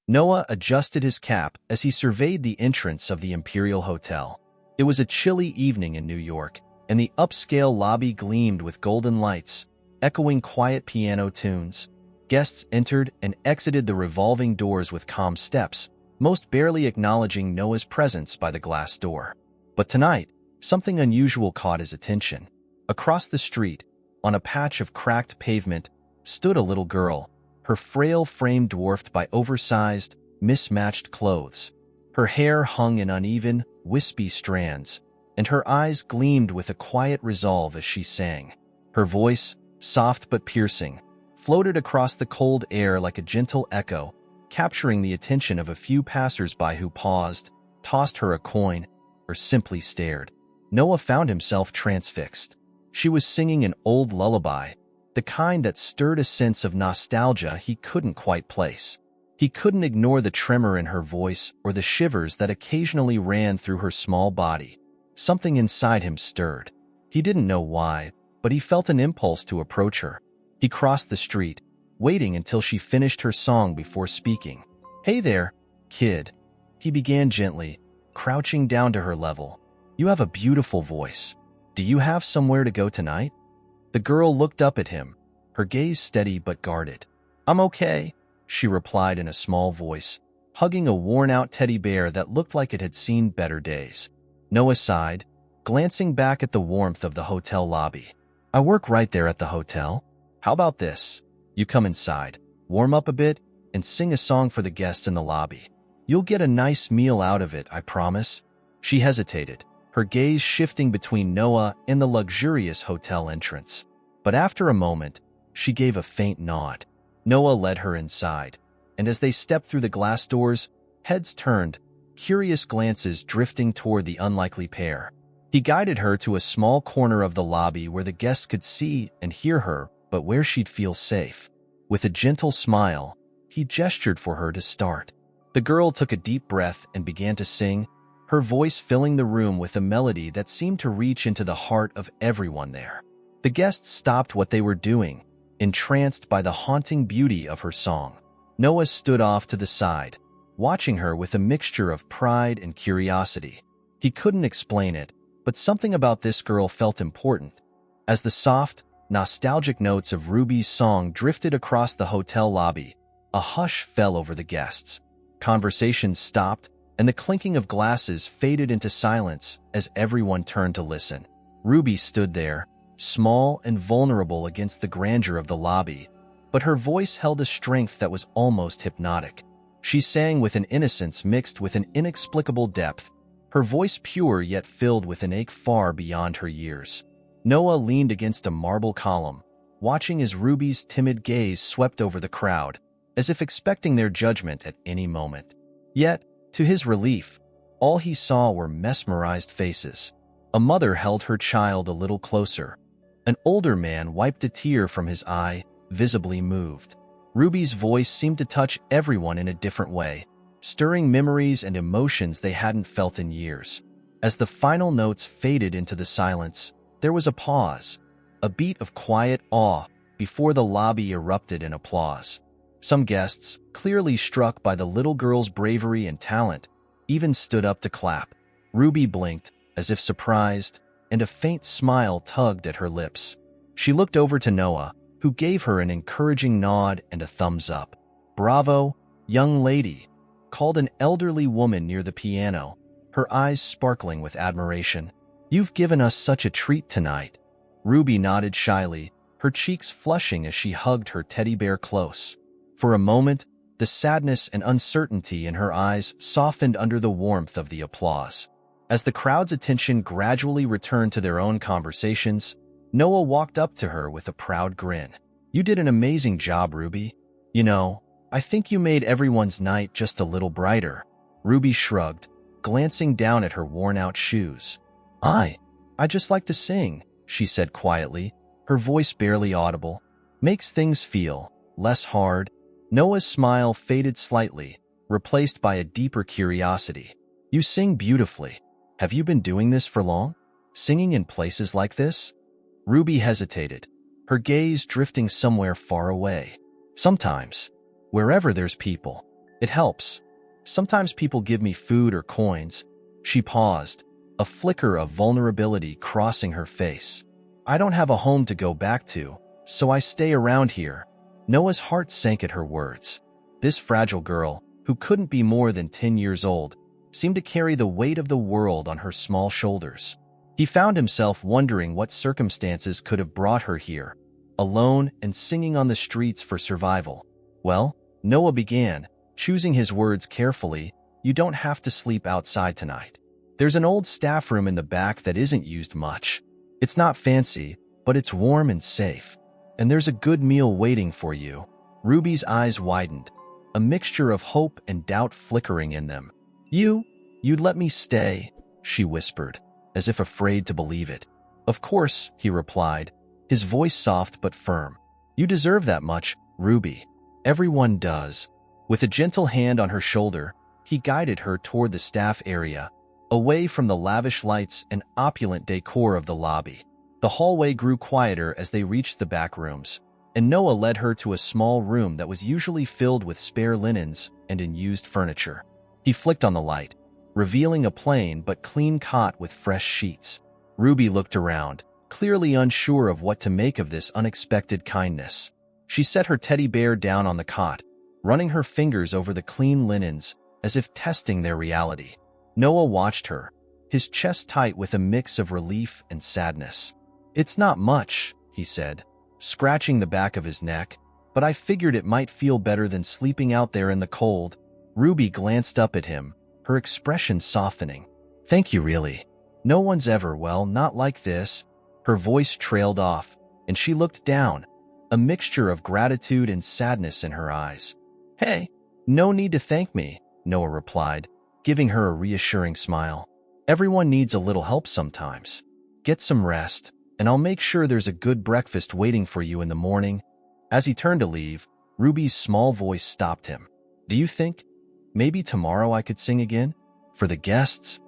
Noah adjusted his cap as he surveyed the entrance of the Imperial Hotel. It was a chilly evening in New York, and the upscale lobby gleamed with golden lights, echoing quiet piano tunes. Guests entered and exited the revolving doors with calm steps, most barely acknowledging Noah's presence by the glass door. But tonight, something unusual caught his attention. Across the street, on a patch of cracked pavement, stood a little girl, her frail frame dwarfed by oversized, mismatched clothes. Her hair hung in uneven, wispy strands, and her eyes gleamed with a quiet resolve as she sang. Her voice, soft but piercing, floated across the cold air like a gentle echo, capturing the attention of a few passers-by who paused, tossed her a coin, or simply stared. Noah found himself transfixed. She was singing an old lullaby, the kind that stirred a sense of nostalgia he couldn't quite place. He couldn't ignore the tremor in her voice or the shivers that occasionally ran through her small body. Something inside him stirred. He didn't know why, but he felt an impulse to approach her. He crossed the street, waiting until she finished her song before speaking. "Hey there, kid," he began gently, crouching down to her level. "You have a beautiful voice. Do you have somewhere to go tonight?" The girl looked up at him, her gaze steady but guarded. "I'm okay," she replied in a small voice, hugging a worn-out teddy bear that looked like it had seen better days. Noah sighed, glancing back at the warmth of the hotel lobby. "I work right there at the hotel. How about this? You come inside, warm up a bit, and sing a song for the guests in the lobby. You'll get a nice meal out of it, I promise." She hesitated, her gaze shifting between Noah and the luxurious hotel entrance. But after a moment, she gave a faint nod. Noah led her inside, and as they stepped through the glass doors, heads turned, curious glances drifting toward the unlikely pair. He guided her to a small corner of the lobby where the guests could see and hear her, but where she'd feel safe. With a gentle smile, he gestured for her to start. The girl took a deep breath and began to sing, her voice filling the room with a melody that seemed to reach into the heart of everyone there. The guests stopped what they were doing, entranced by the haunting beauty of her song. Noah stood off to the side, watching her with a mixture of pride and curiosity. He couldn't explain it, but something about this girl felt important. As the soft, nostalgic notes of Ruby's song drifted across the hotel lobby, a hush fell over the guests. Conversations stopped, and the clinking of glasses faded into silence as everyone turned to listen. Ruby stood there, small and vulnerable against the grandeur of the lobby, but her voice held a strength that was almost hypnotic. She sang with an innocence mixed with an inexplicable depth, her voice pure yet filled with an ache far beyond her years. Noah leaned against a marble column, watching as Ruby's timid gaze swept over the crowd, as if expecting their judgment at any moment. Yet, to his relief, all he saw were mesmerized faces. A mother held her child a little closer. An older man wiped a tear from his eye, visibly moved. Ruby's voice seemed to touch everyone in a different way, stirring memories and emotions they hadn't felt in years. As the final notes faded into the silence, there was a pause, a beat of quiet awe before the lobby erupted in applause. Some guests, clearly struck by the little girl's bravery and talent, even stood up to clap. Ruby blinked, as if surprised, and a faint smile tugged at her lips. She looked over to Noah, who gave her an encouraging nod and a thumbs up. "Bravo, young lady," called an elderly woman near the piano, her eyes sparkling with admiration. "You've given us such a treat tonight." Ruby nodded shyly, her cheeks flushing as she hugged her teddy bear close. For a moment, the sadness and uncertainty in her eyes softened under the warmth of the applause. As the crowd's attention gradually returned to their own conversations, Noah walked up to her with a proud grin. "You did an amazing job, Ruby. You know, I think you made everyone's night just a little brighter." Ruby shrugged, glancing down at her worn-out shoes. I just like to sing," she said quietly, her voice barely audible. "Makes things feel less hard." Noah's smile faded slightly, replaced by a deeper curiosity. "You sing beautifully. Have you been doing this for long? Singing in places like this?" Ruby hesitated, her gaze drifting somewhere far away. "Sometimes, wherever there's people." It helps. Sometimes people give me food or coins. She paused, a flicker of vulnerability crossing her face. I don't have a home to go back to, so I stay around here. Noah's heart sank at her words. This fragile girl, who couldn't be more than 10 years old, seemed to carry the weight of the world on her small shoulders. He found himself wondering what circumstances could have brought her here, alone and singing on the streets for survival. Well, Noah began, choosing his words carefully, you don't have to sleep outside tonight. There's an old staff room in the back that isn't used much. It's not fancy, but it's warm and safe. And there's a good meal waiting for you. Ruby's eyes widened, a mixture of hope and doubt flickering in them. You'd let me stay, she whispered, as if afraid to believe it. Of course, he replied, his voice soft but firm. You deserve that much, Ruby. Everyone does. With a gentle hand on her shoulder, he guided her toward the staff area, away from the lavish lights and opulent decor of the lobby. The hallway grew quieter as they reached the back rooms, and Noah led her to a small room that was usually filled with spare linens and unused furniture. He flicked on the light, revealing a plain but clean cot with fresh sheets. Ruby looked around, clearly unsure of what to make of this unexpected kindness. She set her teddy bear down on the cot, running her fingers over the clean linens as if testing their reality. Noah watched her, his chest tight with a mix of relief and sadness. It's not much, he said, scratching the back of his neck, but I figured it might feel better than sleeping out there in the cold. Ruby glanced up at him, her expression softening. Thank you, really. No one's ever, well, not like this. Her voice trailed off, and she looked down, a mixture of gratitude and sadness in her eyes. Hey, no need to thank me, Noah replied, giving her a reassuring smile. Everyone needs a little help sometimes. Get some rest, and I'll make sure there's a good breakfast waiting for you in the morning. As he turned to leave, Ruby's small voice stopped him. Do you think maybe tomorrow I could sing again? For the guests?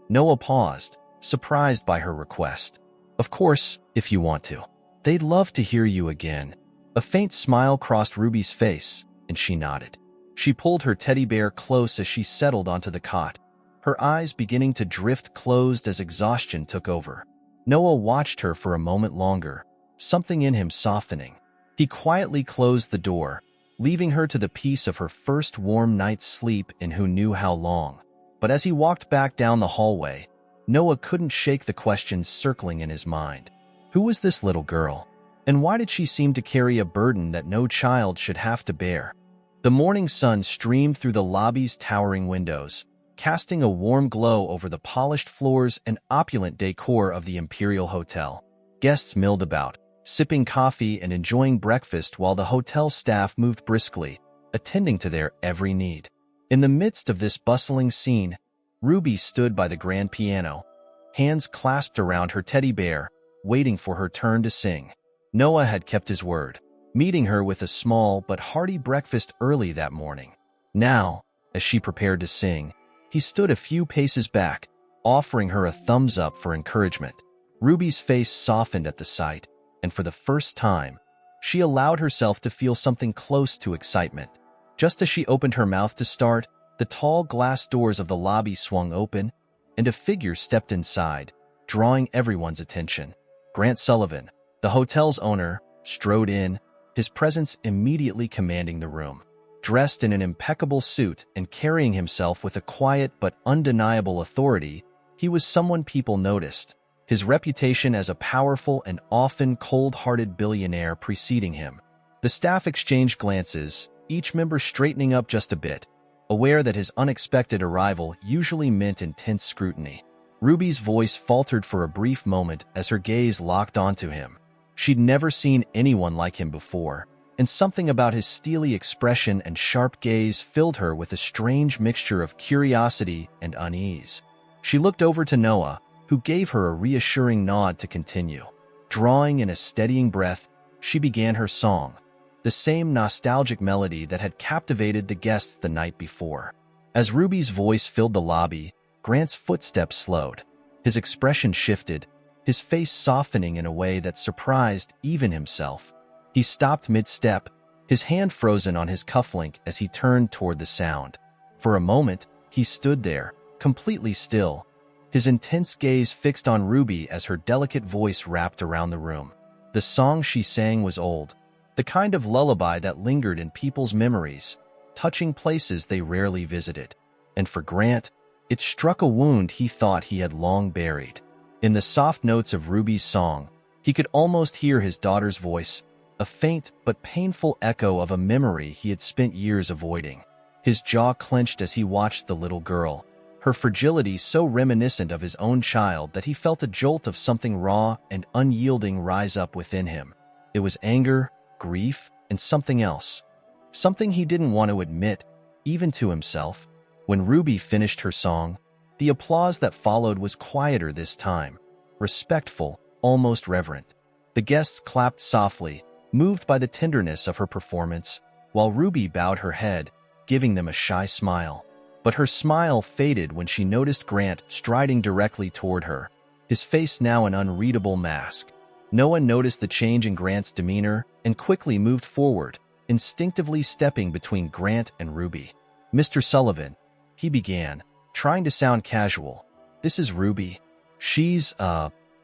Noah paused, surprised by her request. Of course, if you want to. They'd love to hear you again. A faint smile crossed Ruby's face, and she nodded. She pulled her teddy bear close as she settled onto the cot, her eyes beginning to drift closed as exhaustion took over. Noah watched her for a moment longer, something in him softening. He quietly closed the door, leaving her to the peace of her first warm night's sleep in who knew how long. But as he walked back down the hallway, Noah couldn't shake the questions circling in his mind. Who was this little girl? And why did she seem to carry a burden that no child should have to bear? The morning sun streamed through the lobby's towering windows, casting a warm glow over the polished floors and opulent decor of the Imperial Hotel. Guests milled about, sipping coffee and enjoying breakfast while the hotel staff moved briskly, attending to their every need. In the midst of this bustling scene, Ruby stood by the grand piano, hands clasped around her teddy bear, waiting for her turn to sing. Noah had kept his word, meeting her with a small but hearty breakfast early that morning. Now, as she prepared to sing, he stood a few paces back, offering her a thumbs up for encouragement. Ruby's face softened at the sight, and for the first time, she allowed herself to feel something close to excitement. Just as she opened her mouth to start, the tall glass doors of the lobby swung open, and a figure stepped inside, drawing everyone's attention. Grant Sullivan, the hotel's owner, strode in, his presence immediately commanding the room. Dressed in an impeccable suit and carrying himself with a quiet but undeniable authority, he was someone people noticed, his reputation as a powerful and often cold-hearted billionaire preceding him. The staff exchanged glances, each member straightening up just a bit, aware that his unexpected arrival usually meant intense scrutiny. Ruby's voice faltered for a brief moment as her gaze locked onto him. She'd never seen anyone like him before, and something about his steely expression and sharp gaze filled her with a strange mixture of curiosity and unease. She looked over to Noah, who gave her a reassuring nod to continue. Drawing in a steadying breath, she began her song, the same nostalgic melody that had captivated the guests the night before. As Ruby's voice filled the lobby, Grant's footsteps slowed. His expression shifted, his face softening in a way that surprised even himself. He stopped mid-step, his hand frozen on his cufflink as he turned toward the sound. For a moment, he stood there, completely still, his intense gaze fixed on Ruby as her delicate voice wrapped around the room. The song she sang was old, the kind of lullaby that lingered in people's memories, touching places they rarely visited. And for Grant, it struck a wound he thought he had long buried. In the soft notes of Ruby's song, he could almost hear his daughter's voice, a faint but painful echo of a memory he had spent years avoiding. His jaw clenched as he watched the little girl, her fragility so reminiscent of his own child that he felt a jolt of something raw and unyielding rise up within him. It was anger, grief, and something else. Something he didn't want to admit, even to himself. When Ruby finished her song, the applause that followed was quieter this time, respectful, almost reverent. The guests clapped softly, moved by the tenderness of her performance, while Ruby bowed her head, giving them a shy smile. But her smile faded when she noticed Grant striding directly toward her, his face now an unreadable mask. Noah noticed the change in Grant's demeanor and quickly moved forward, instinctively stepping between Grant and Ruby. "Mr. Sullivan," he began, trying to sound casual. "This is Ruby. She's,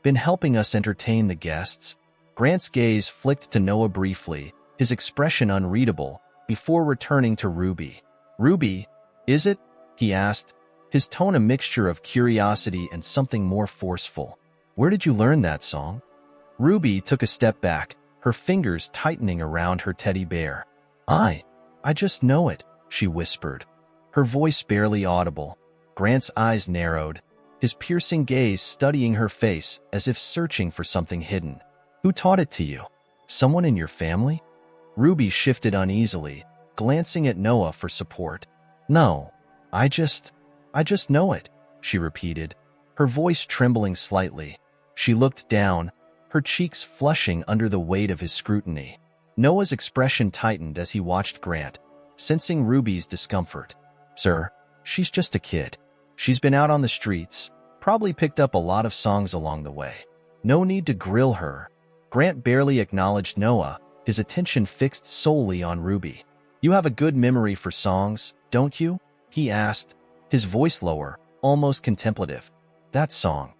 been helping us entertain the guests." Grant's gaze flicked to Noah briefly, his expression unreadable, before returning to Ruby. "Ruby, is it?" he asked, his tone a mixture of curiosity and something more forceful. "Where did you learn that song?" Ruby took a step back, her fingers tightening around her teddy bear. I just know it," she whispered, her voice barely audible. Grant's eyes narrowed, his piercing gaze studying her face as if searching for something hidden. "Who taught it to you? Someone in your family?" Ruby shifted uneasily, glancing at Noah for support. "No, I just know it," she repeated, her voice trembling slightly. She looked down, her cheeks flushing under the weight of his scrutiny. Noah's expression tightened as he watched Grant, sensing Ruby's discomfort. "Sir, she's just a kid. She's been out on the streets, probably picked up a lot of songs along the way. No need to grill her." Grant barely acknowledged Noah, his attention fixed solely on Ruby. "You have a good memory for songs, don't you?" he asked, his voice lower, almost contemplative. "That song.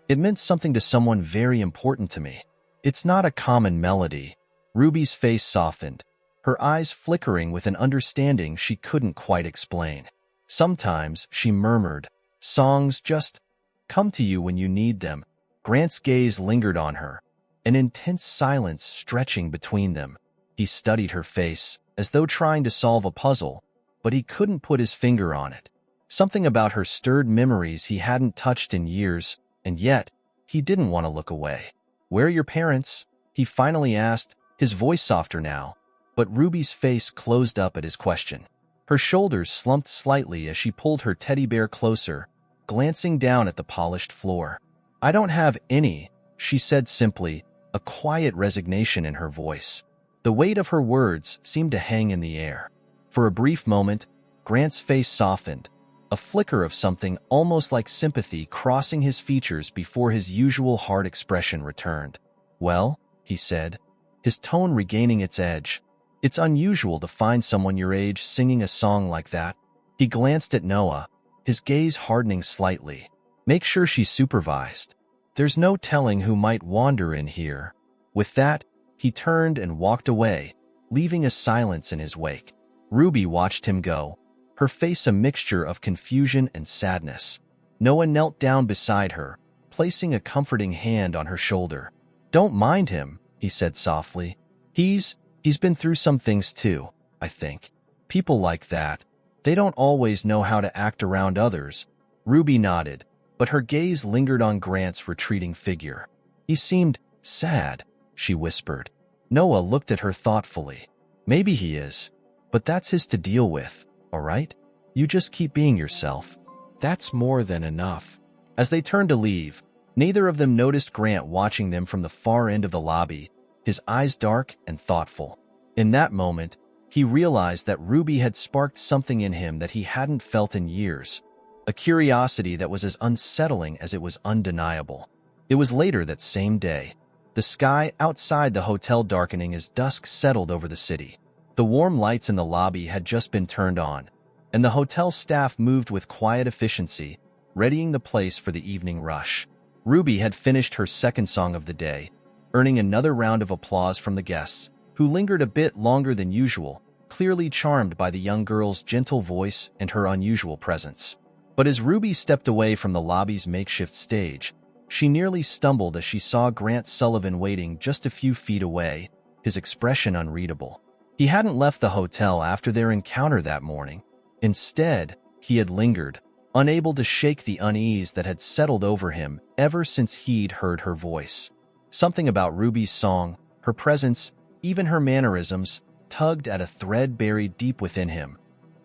It meant something to someone very important to me. It's not a common melody." Ruby's face softened, her eyes flickering with an understanding she couldn't quite explain. "Sometimes," she murmured, "songs just come to you when you need them." Grant's gaze lingered on her, an intense silence stretching between them. He studied her face, as though trying to solve a puzzle, but he couldn't put his finger on it. Something about her stirred memories he hadn't touched in years, and yet, he didn't want to look away. "Where are your parents?" he finally asked, his voice softer now, but Ruby's face closed up at his question. Her shoulders slumped slightly as she pulled her teddy bear closer, glancing down at the polished floor. "I don't have any," she said simply, a quiet resignation in her voice. The weight of her words seemed to hang in the air. For a brief moment, Grant's face softened, a flicker of something almost like sympathy crossing his features before his usual hard expression returned. "Well," he said, his tone regaining its edge, "it's unusual to find someone your age singing a song like that." He glanced at Noah, his gaze hardening slightly. "Make sure she's supervised. There's no telling who might wander in here." With that, he turned and walked away, leaving a silence in his wake. Ruby watched him go, her face a mixture of confusion and sadness. Noah knelt down beside her, placing a comforting hand on her shoulder. "Don't mind him," he said softly. He's been through some things too, I think. People like that, they don't always know how to act around others." Ruby nodded, but her gaze lingered on Grant's retreating figure. "He seemed sad," she whispered. Noah looked at her thoughtfully. "Maybe he is, but that's his to deal with, all right? You just keep being yourself. That's more than enough." As they turned to leave, neither of them noticed Grant watching them from the far end of the lobby, his eyes dark and thoughtful. In that moment, he realized that Ruby had sparked something in him that he hadn't felt in years, a curiosity that was as unsettling as it was undeniable. It was later that same day, the sky outside the hotel darkening as dusk settled over the city. The warm lights in the lobby had just been turned on, and the hotel staff moved with quiet efficiency, readying the place for the evening rush. Ruby had finished her second song of the day, earning another round of applause from the guests, who lingered a bit longer than usual, clearly charmed by the young girl's gentle voice and her unusual presence. But as Ruby stepped away from the lobby's makeshift stage, she nearly stumbled as she saw Grant Sullivan waiting just a few feet away, his expression unreadable. He hadn't left the hotel after their encounter that morning. Instead, he had lingered, unable to shake the unease that had settled over him ever since he'd heard her voice. Something about Ruby's song, her presence, even her mannerisms, tugged at a thread buried deep within him,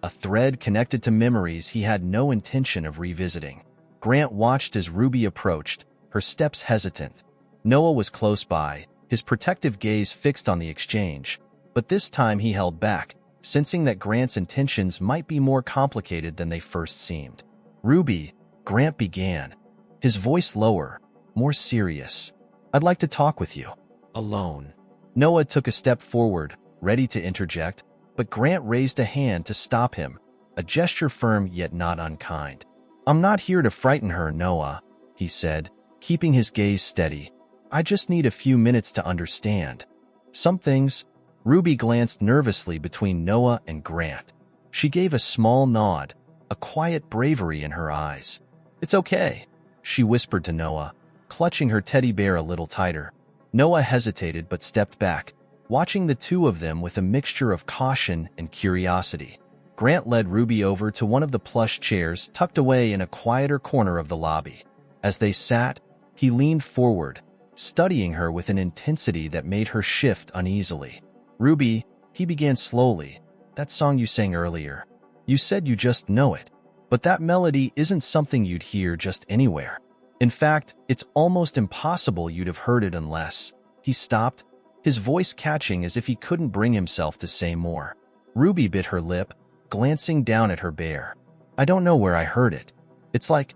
a thread connected to memories he had no intention of revisiting. Grant watched as Ruby approached, her steps hesitant. Noah was close by, his protective gaze fixed on the exchange, but this time he held back, sensing that Grant's intentions might be more complicated than they first seemed. "Ruby," Grant began, his voice lower, more serious. "I'd like to talk with you. Alone." Noah took a step forward, ready to interject, but Grant raised a hand to stop him, a gesture firm yet not unkind. "I'm not here to frighten her, Noah," he said, keeping his gaze steady. "I just need a few minutes to understand some things." Ruby glanced nervously between Noah and Grant. She gave a small nod, a quiet bravery in her eyes. "It's okay," she whispered to Noah, clutching her teddy bear a little tighter. Noah hesitated but stepped back, watching the two of them with a mixture of caution and curiosity. Grant led Ruby over to one of the plush chairs tucked away in a quieter corner of the lobby. As they sat, he leaned forward, studying her with an intensity that made her shift uneasily. "Ruby," he began slowly, "that song you sang earlier, you said you just know it, but that melody isn't something you'd hear just anywhere. In fact, it's almost impossible you'd have heard it unless—" He stopped, his voice catching as if he couldn't bring himself to say more. Ruby bit her lip, glancing down at her bear. "I don't know where I heard it. It's like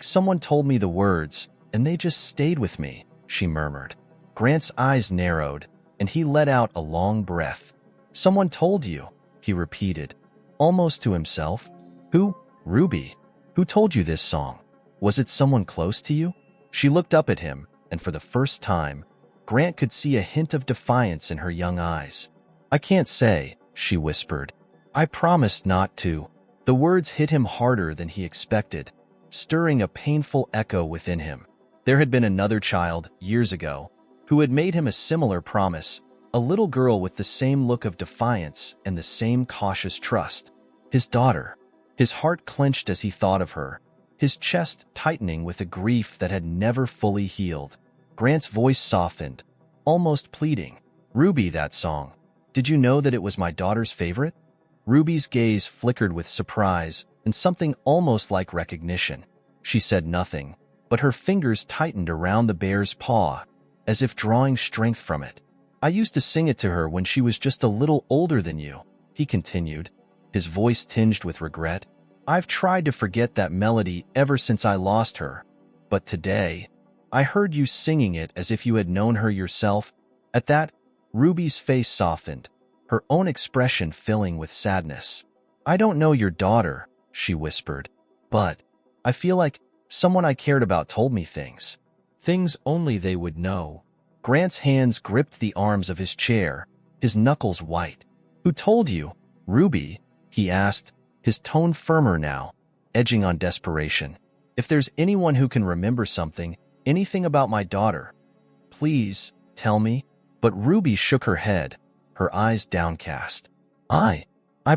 someone told me the words, and they just stayed with me," she murmured. Grant's eyes narrowed, and he let out a long breath. "Someone told you," he repeated, almost to himself. "Who, Ruby? Who told you this song? Was it someone close to you?" She looked up at him, and for the first time, Grant could see a hint of defiance in her young eyes. "I can't say," she whispered. "I promised not to." The words hit him harder than he expected, stirring a painful echo within him. There had been another child, years ago, who had made him a similar promise, a little girl with the same look of defiance and the same cautious trust. His daughter. His heart clenched as he thought of her, his chest tightening with a grief that had never fully healed. Grant's voice softened, almost pleading. "Ruby, that song. Did you know that it was my daughter's favorite?" Ruby's gaze flickered with surprise and something almost like recognition. She said nothing, but her fingers tightened around the bear's paw, as if drawing strength from it. "I used to sing it to her when she was just a little older than you," he continued, his voice tinged with regret. "I've tried to forget that melody ever since I lost her, but today, I heard you singing it as if you had known her yourself." At that, Ruby's face softened, her own expression filling with sadness. "I don't know your daughter," she whispered, "but I feel like someone I cared about told me things. Things only they would know." Grant's hands gripped the arms of his chair, his knuckles white. "Who told you, Ruby?" he asked, his tone firmer now, edging on desperation. "If there's anyone who can remember something, anything about my daughter, please tell me." But Ruby shook her head, her eyes downcast. I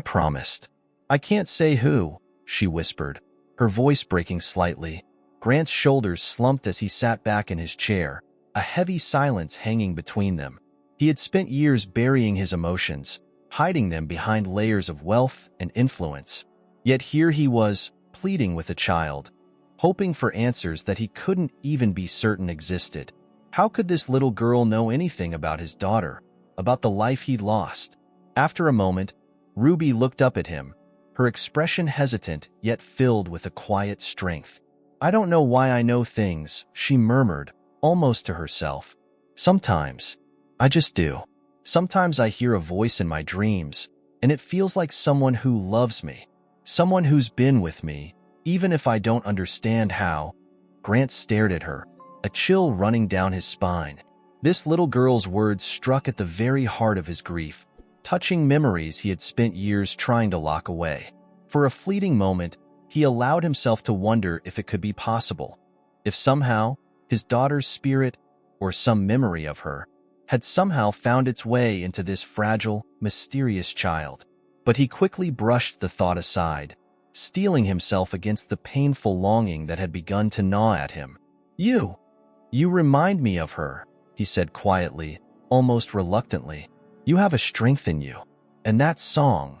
promised. "I can't say who," she whispered, her voice breaking slightly. Grant's shoulders slumped as he sat back in his chair, a heavy silence hanging between them. He had spent years burying his emotions, hiding them behind layers of wealth and influence. Yet here he was, pleading with a child, hoping for answers that he couldn't even be certain existed. How could this little girl know anything about his daughter, about the life he'd lost? After a moment, Ruby looked up at him, her expression hesitant yet filled with a quiet strength. "I don't know why I know things," she murmured, almost to herself. "Sometimes. I just do." Sometimes I hear a voice in my dreams, and it feels like someone who loves me, someone who's been with me, even if I don't understand how." Grant stared at her, a chill running down his spine. This little girl's words struck at the very heart of his grief, touching memories he had spent years trying to lock away. For a fleeting moment, he allowed himself to wonder if it could be possible, if somehow his daughter's spirit, or some memory of her, had somehow found its way into this fragile, mysterious child. But he quickly brushed the thought aside, steeling himself against the painful longing that had begun to gnaw at him. You remind me of her," he said quietly, almost reluctantly. "You have a strength in you. And that song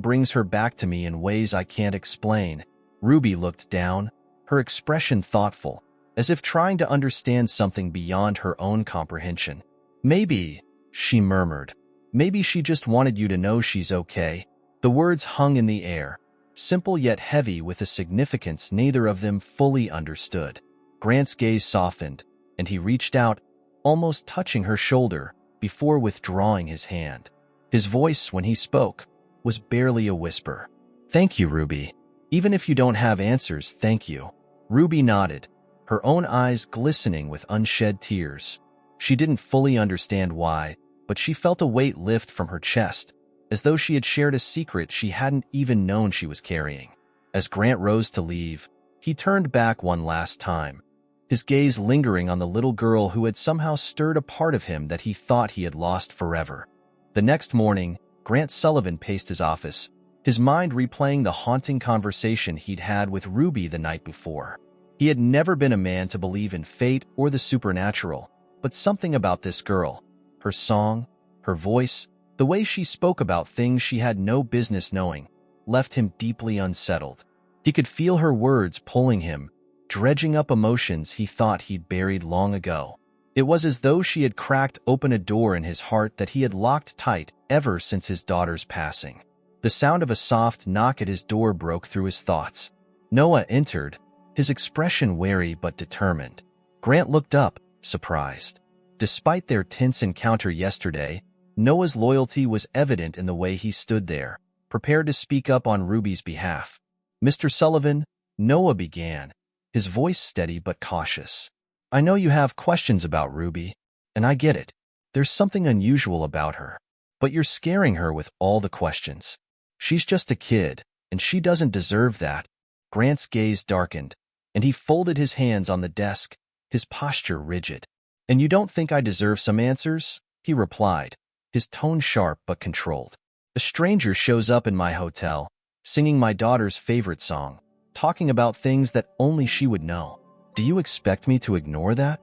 brings her back to me in ways I can't explain." Ruby looked down, her expression thoughtful, as if trying to understand something beyond her own comprehension. "Maybe," she murmured, "maybe she just wanted you to know she's okay." The words hung in the air, simple yet heavy with a significance neither of them fully understood. Grant's gaze softened, and he reached out, almost touching her shoulder, before withdrawing his hand. His voice, when he spoke, was barely a whisper. "Thank you, Ruby. Even if you don't have answers, thank you." Ruby nodded, her own eyes glistening with unshed tears. She didn't fully understand why, but she felt a weight lift from her chest, as though she had shared a secret she hadn't even known she was carrying. As Grant rose to leave, he turned back one last time, his gaze lingering on the little girl who had somehow stirred a part of him that he thought he had lost forever. The next morning, Grant Sullivan paced his office, his mind replaying the haunting conversation he'd had with Ruby the night before. He had never been a man to believe in fate or the supernatural, but something about this girl, her song, her voice, the way she spoke about things she had no business knowing, left him deeply unsettled. He could feel her words pulling him, dredging up emotions he thought he'd buried long ago. It was as though she had cracked open a door in his heart that he had locked tight ever since his daughter's passing. The sound of a soft knock at his door broke through his thoughts. Noah entered, his expression wary but determined. Grant looked up, surprised. Despite their tense encounter yesterday, Noah's loyalty was evident in the way he stood there, prepared to speak up on Ruby's behalf. "Mr. Sullivan," Noah began, his voice steady but cautious. "I know you have questions about Ruby, and I get it. There's something unusual about her. But you're scaring her with all the questions. She's just a kid, and she doesn't deserve that." Grant's gaze darkened, and he folded his hands on the desk, his posture rigid. "And you don't think I deserve some answers?" he replied, his tone sharp but controlled. "A stranger shows up in my hotel, singing my daughter's favorite song, talking about things that only she would know. Do you expect me to ignore that?"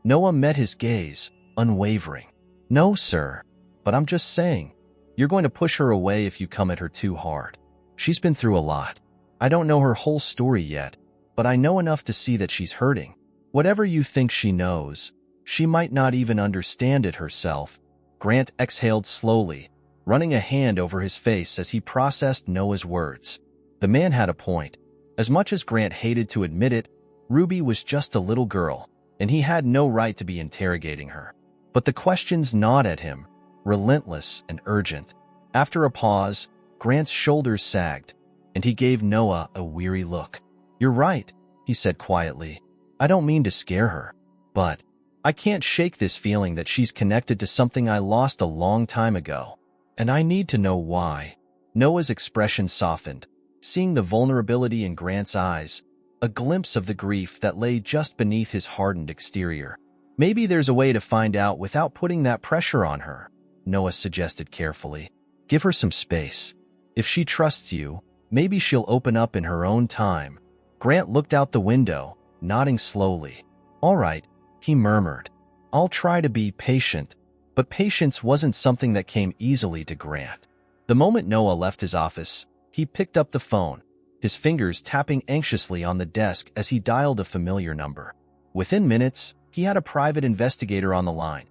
Noah met his gaze, unwavering. "No, sir, but I'm just saying, you're going to push her away if you come at her too hard. She's been through a lot. I don't know her whole story yet, but I know enough to see that she's hurting. Whatever you think she knows, she might not even understand it herself." Grant exhaled slowly, running a hand over his face as he processed Noah's words. The man had a point. As much as Grant hated to admit it, Ruby was just a little girl, and he had no right to be interrogating her. But the questions gnawed at him, relentless and urgent. After a pause, Grant's shoulders sagged, and he gave Noah a weary look. "You're right," he said quietly. "I don't mean to scare her, but I can't shake this feeling that she's connected to something I lost a long time ago, and I need to know why." Noah's expression softened, seeing the vulnerability in Grant's eyes, a glimpse of the grief that lay just beneath his hardened exterior. "Maybe there's a way to find out without putting that pressure on her," Noah suggested carefully. "Give her some space. If she trusts you, maybe she'll open up in her own time." Grant looked out the window, nodding slowly. "All right," he murmured. "I'll try to be patient." But patience wasn't something that came easily to Grant. The moment Noah left his office, he picked up the phone, his fingers tapping anxiously on the desk as he dialed a familiar number. Within minutes, he had a private investigator on the line,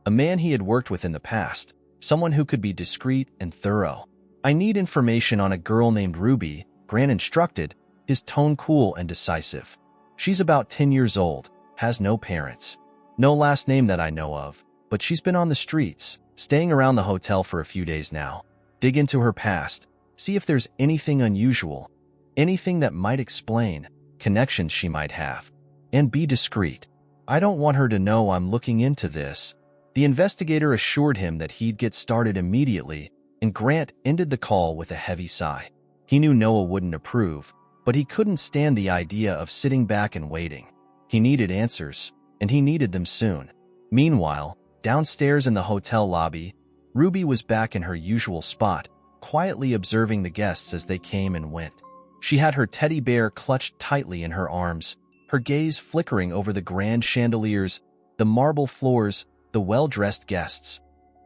a man he had worked with in the past, someone who could be discreet and thorough. "I need information on a girl named Ruby," Grant instructed, his tone cool and decisive. "She's about 10 years old, has no parents. No last name that I know of. but she's been on the streets, staying around the hotel for a few days now. Dig into her past, see if there's anything unusual, anything that might explain connections she might have. And be discreet. I don't want her to know I'm looking into this." The investigator assured him that he'd get started immediately, and Grant ended the call with a heavy sigh. He knew Noah wouldn't approve, but he couldn't stand the idea of sitting back and waiting. He needed answers, and he needed them soon. Meanwhile, downstairs in the hotel lobby, Ruby was back in her usual spot, quietly observing the guests as they came and went. She had her teddy bear clutched tightly in her arms, her gaze flickering over the grand chandeliers, the marble floors, the well-dressed guests.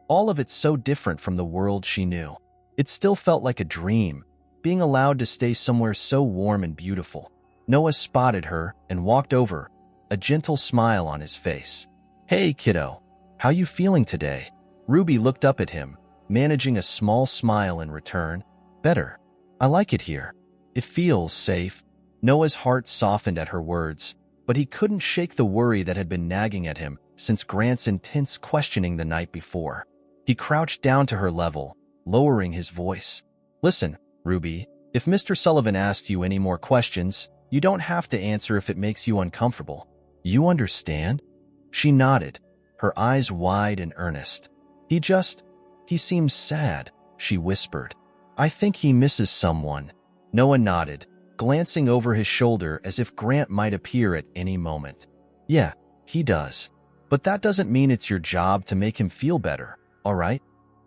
All of it so different from the world she knew. It still felt like a dream, being allowed to stay somewhere so warm and beautiful. Noah spotted her and walked over, a gentle smile on his face. "Hey, kiddo. How you feeling today?" Ruby looked up at him, managing a small smile in return. "Better. I like it here. It feels safe." Noah's heart softened at her words, but he couldn't shake the worry that had been nagging at him since Grant's intense questioning the night before. He crouched down to her level, lowering his voice. "Listen, Ruby, if Mr. Sullivan asks you any more questions, you don't have to answer if it makes you uncomfortable. You understand?" She nodded, her eyes wide and earnest. He seems sad," she whispered. "I think he misses someone." Noah nodded, glancing over his shoulder as if Grant might appear at any moment. "Yeah, he does. But that doesn't mean it's your job to make him feel better, all right?"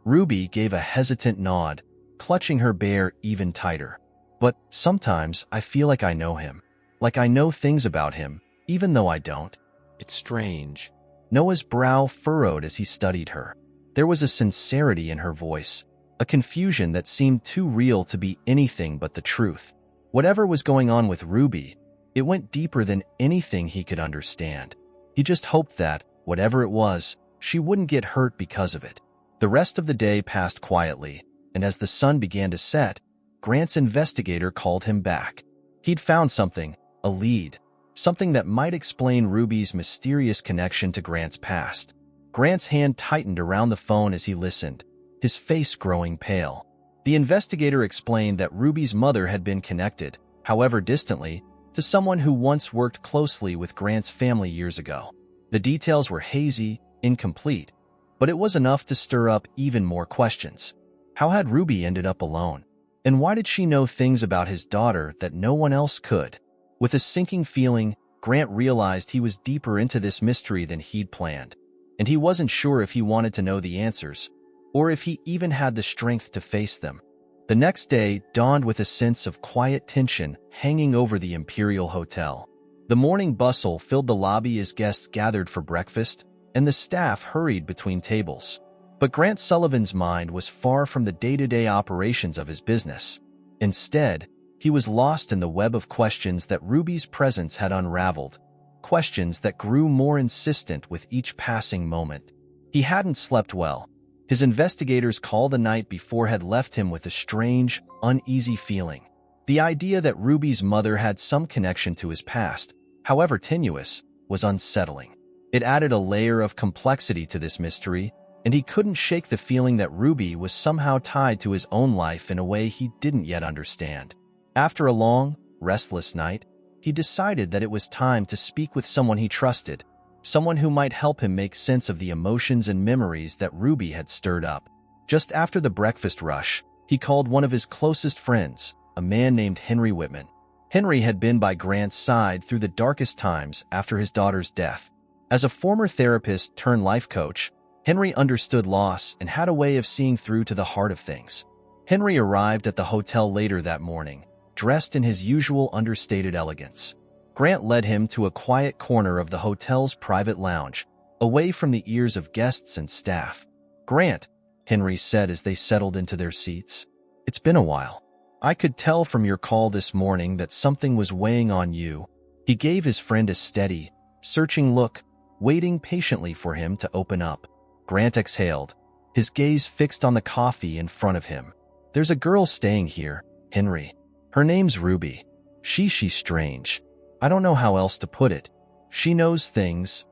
Ruby gave a hesitant nod, clutching her bear even tighter. "But sometimes I feel like I know him. Like I know things about him, even though I don't. It's strange." Noah's brow furrowed as he studied her. There was a sincerity in her voice, a confusion that seemed too real to be anything but the truth. Whatever was going on with Ruby, it went deeper than anything he could understand. He just hoped that, whatever it was, she wouldn't get hurt because of it. The rest of the day passed quietly, and as the sun began to set, Grant's investigator called him back. He'd found something, a lead, something that might explain Ruby's mysterious connection to Grant's past. Grant's hand tightened around the phone as he listened, his face growing pale. The investigator explained that Ruby's mother had been connected, however distantly, to someone who once worked closely with Grant's family years ago. The details were hazy, incomplete, but it was enough to stir up even more questions. How had Ruby ended up alone? And why did she know things about his daughter that no one else could? With a sinking feeling, Grant realized he was deeper into this mystery than he'd planned, and he wasn't sure if he wanted to know the answers, or if he even had the strength to face them. The next day dawned with a sense of quiet tension hanging over the Imperial Hotel. The morning bustle filled the lobby as guests gathered for breakfast, and the staff hurried between tables. But Grant Sullivan's mind was far from the day-to-day operations of his business. Instead, he was lost in the web of questions that Ruby's presence had unraveled, questions that grew more insistent with each passing moment. He hadn't slept well. His investigators' call the night before had left him with a strange, uneasy feeling. The idea that Ruby's mother had some connection to his past, however tenuous, was unsettling. It added a layer of complexity to this mystery, and he couldn't shake the feeling that Ruby was somehow tied to his own life in a way he didn't yet understand. After a long, restless night, he decided that it was time to speak with someone he trusted, someone who might help him make sense of the emotions and memories that Ruby had stirred up. Just after the breakfast rush, he called one of his closest friends, a man named Henry Whitman. Henry had been by Grant's side through the darkest times after his daughter's death. As a former therapist turned life coach, Henry understood loss and had a way of seeing through to the heart of things. Henry arrived at the hotel later that morning, dressed in his usual understated elegance. Grant led him to a quiet corner of the hotel's private lounge, away from the ears of guests and staff. "Grant," Henry said as they settled into their seats, "it's been a while. I could tell from your call this morning that something was weighing on you." He gave his friend a steady, searching look, waiting patiently for him to open up. Grant exhaled, his gaze fixed on the coffee in front of him. "There's a girl staying here, Henry. Her name's Ruby. She's strange. I don't know how else to put it. She knows things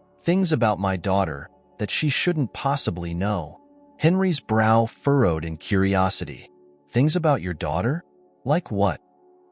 about my daughter, that she shouldn't possibly know. Henry's brow furrowed in curiosity. Things about your daughter? Like what?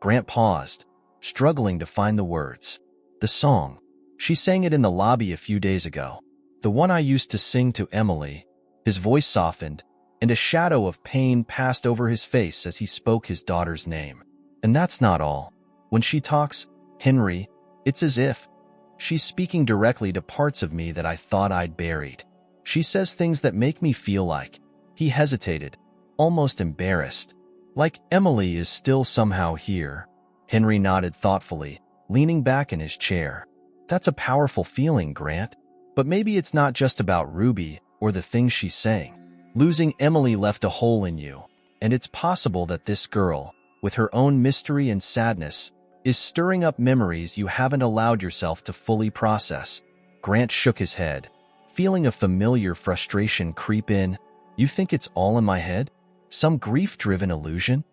Grant paused, struggling to find the words. The song. She sang it in the lobby a few days ago. The one I used to sing to Emily. His voice softened, and a shadow of pain passed over his face as he spoke his daughter's name. And that's not all. When she talks, Henry, it's as if she's speaking directly to parts of me that I thought I'd buried. She says things that make me feel like. He hesitated, almost embarrassed. Like Emily is still somehow here. Henry nodded thoughtfully, leaning back in his chair. That's a powerful feeling, Grant. But maybe it's not just about Ruby or the things she's saying. Losing Emily left a hole in you, and it's possible that this girl, with her own mystery and sadness, is stirring up memories you haven't allowed yourself to fully process. Grant shook his head, feeling a familiar frustration creep in. You think it's all in my head? Some grief-driven illusion?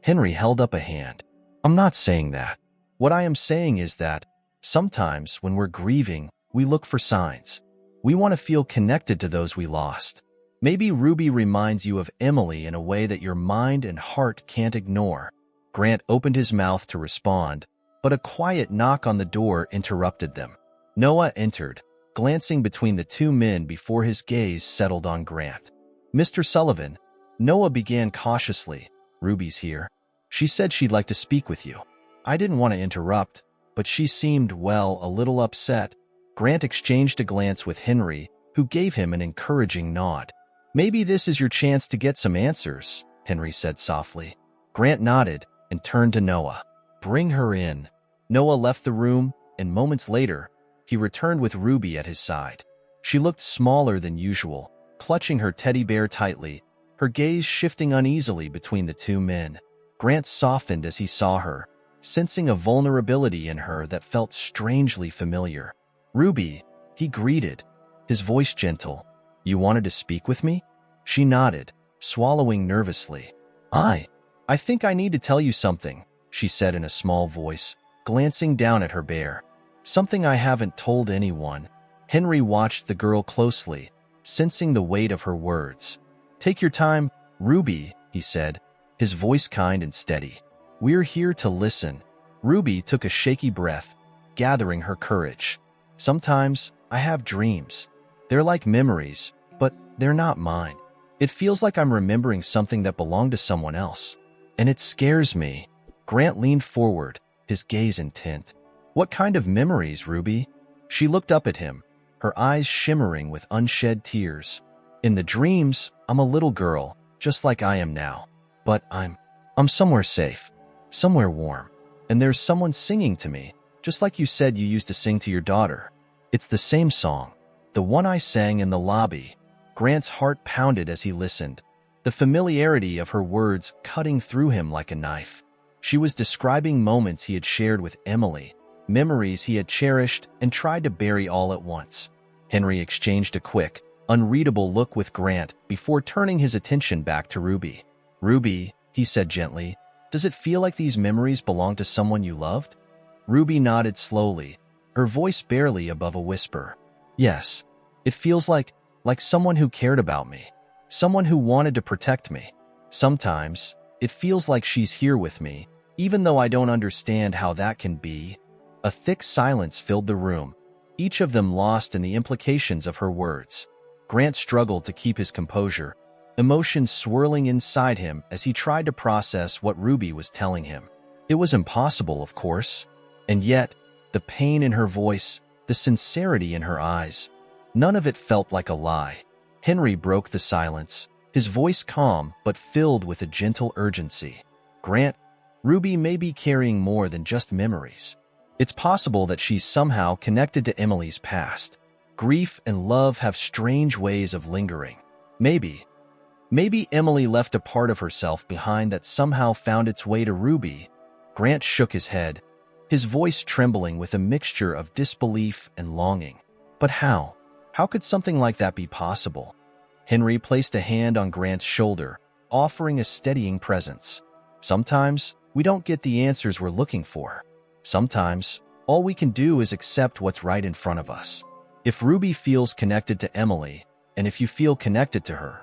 Henry held up a hand. I'm not saying that. What I am saying is that sometimes when we're grieving, we look for signs. We want to feel connected to those we lost. Maybe Ruby reminds you of Emily in a way that your mind and heart can't ignore. Grant opened his mouth to respond, but a quiet knock on the door interrupted them. Noah entered, glancing between the two men before his gaze settled on Grant. Mr. Sullivan, Noah began cautiously. Ruby's here. She said she'd like to speak with you. I didn't want to interrupt, but she seemed, well, a little upset. Grant exchanged a glance with Henry, who gave him an encouraging nod. Maybe this is your chance to get some answers, Henry said softly. Grant nodded and turned to Noah. Bring her in. Noah left the room, and moments later, he returned with Ruby at his side. She looked smaller than usual, clutching her teddy bear tightly, her gaze shifting uneasily between the two men. Grant softened as he saw her, sensing a vulnerability in her that felt strangely familiar. Ruby, he greeted, his voice gentle. You wanted to speak with me? She nodded, swallowing nervously. I think I need to tell you something, she said in a small voice, glancing down at her bear. Something I haven't told anyone. Henry watched the girl closely, sensing the weight of her words. Take your time, Ruby, he said, his voice kind and steady. We're here to listen. Ruby took a shaky breath, gathering her courage. Sometimes I have dreams. They're like memories, but they're not mine. It feels like I'm remembering something that belonged to someone else. And it scares me. Grant leaned forward, his gaze intent. What kind of memories, Ruby? She looked up at him, her eyes shimmering with unshed tears. In the dreams, I'm a little girl, just like I am now. But I'm somewhere safe, somewhere warm. And there's someone singing to me, just like you said you used to sing to your daughter. It's the same song, the one I sang in the lobby. Grant's heart pounded as he listened, the familiarity of her words cutting through him like a knife. She was describing moments he had shared with Emily, memories he had cherished and tried to bury all at once. Henry exchanged a quick, unreadable look with Grant before turning his attention back to Ruby. Ruby, he said gently, does it feel like these memories belong to someone you loved? Ruby nodded slowly, her voice barely above a whisper. Yes, it feels like someone who cared about me, someone who wanted to protect me. Sometimes, it feels like she's here with me, even though I don't understand how that can be. A thick silence filled the room, each of them lost in the implications of her words. Grant struggled to keep his composure, emotions swirling inside him as he tried to process what Ruby was telling him. It was impossible, of course, and yet, the pain in her voice, the sincerity in her eyes, none of it felt like a lie. Henry broke the silence, his voice calm but filled with a gentle urgency. Grant, Ruby may be carrying more than just memories. It's possible that she's somehow connected to Emily's past. Grief and love have strange ways of lingering. Maybe Emily left a part of herself behind that somehow found its way to Ruby. Grant shook his head, his voice trembling with a mixture of disbelief and longing. But how? How could something like that be possible? Henry placed a hand on Grant's shoulder, offering a steadying presence. Sometimes, we don't get the answers we're looking for. Sometimes, all we can do is accept what's right in front of us. If Ruby feels connected to Emily, and if you feel connected to her,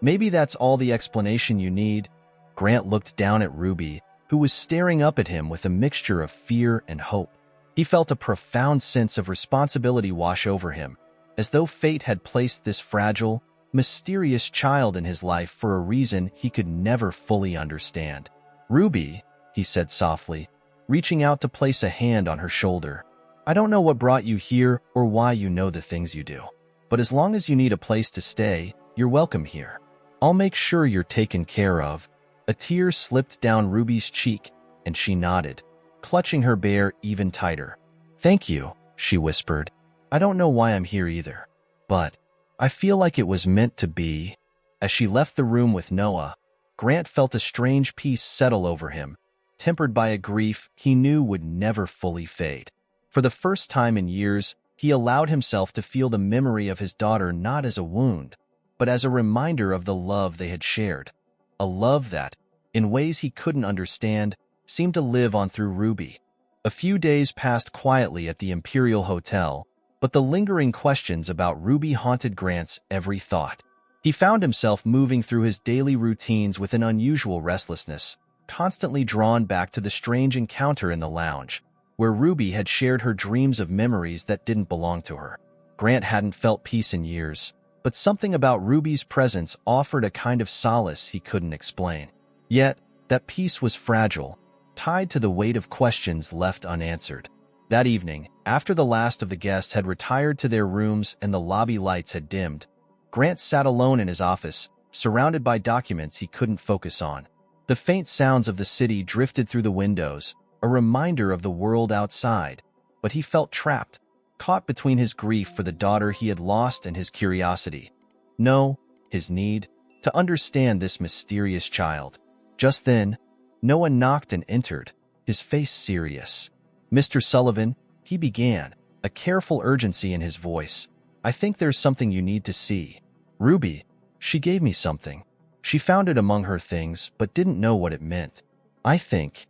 maybe that's all the explanation you need. Grant looked down at Ruby, who was staring up at him with a mixture of fear and hope. He felt a profound sense of responsibility wash over him, as though fate had placed this fragile, mysterious child in his life for a reason he could never fully understand. "Ruby," he said softly, reaching out to place a hand on her shoulder. "I don't know what brought you here or why you know the things you do, but as long as you need a place to stay, you're welcome here. I'll make sure you're taken care of." A tear slipped down Ruby's cheek, and she nodded, clutching her bear even tighter. "Thank you," she whispered. "I don't know why I'm here either, but I feel like it was meant to be." As she left the room with Noah, Grant felt a strange peace settle over him, tempered by a grief he knew would never fully fade. For the first time in years, he allowed himself to feel the memory of his daughter not as a wound, but as a reminder of the love they had shared. A love that, in ways he couldn't understand, seemed to live on through Ruby. A few days passed quietly at the Imperial Hotel, but the lingering questions about Ruby haunted Grant's every thought. He found himself moving through his daily routines with an unusual restlessness, constantly drawn back to the strange encounter in the lounge, where Ruby had shared her dreams of memories that didn't belong to her. Grant hadn't felt peace in years, but something about Ruby's presence offered a kind of solace he couldn't explain. Yet, that peace was fragile, tied to the weight of questions left unanswered. That evening, after the last of the guests had retired to their rooms and the lobby lights had dimmed, Grant sat alone in his office, surrounded by documents he couldn't focus on. The faint sounds of the city drifted through the windows, a reminder of the world outside, but he felt trapped, caught between his grief for the daughter he had lost and his curiosity. No, his need to understand this mysterious child. Just then, Noah knocked and entered, his face serious. "Mr. Sullivan," he began, a careful urgency in his voice. "I think there's something you need to see. Ruby, she gave me something. She found it among her things, but didn't know what it meant. I think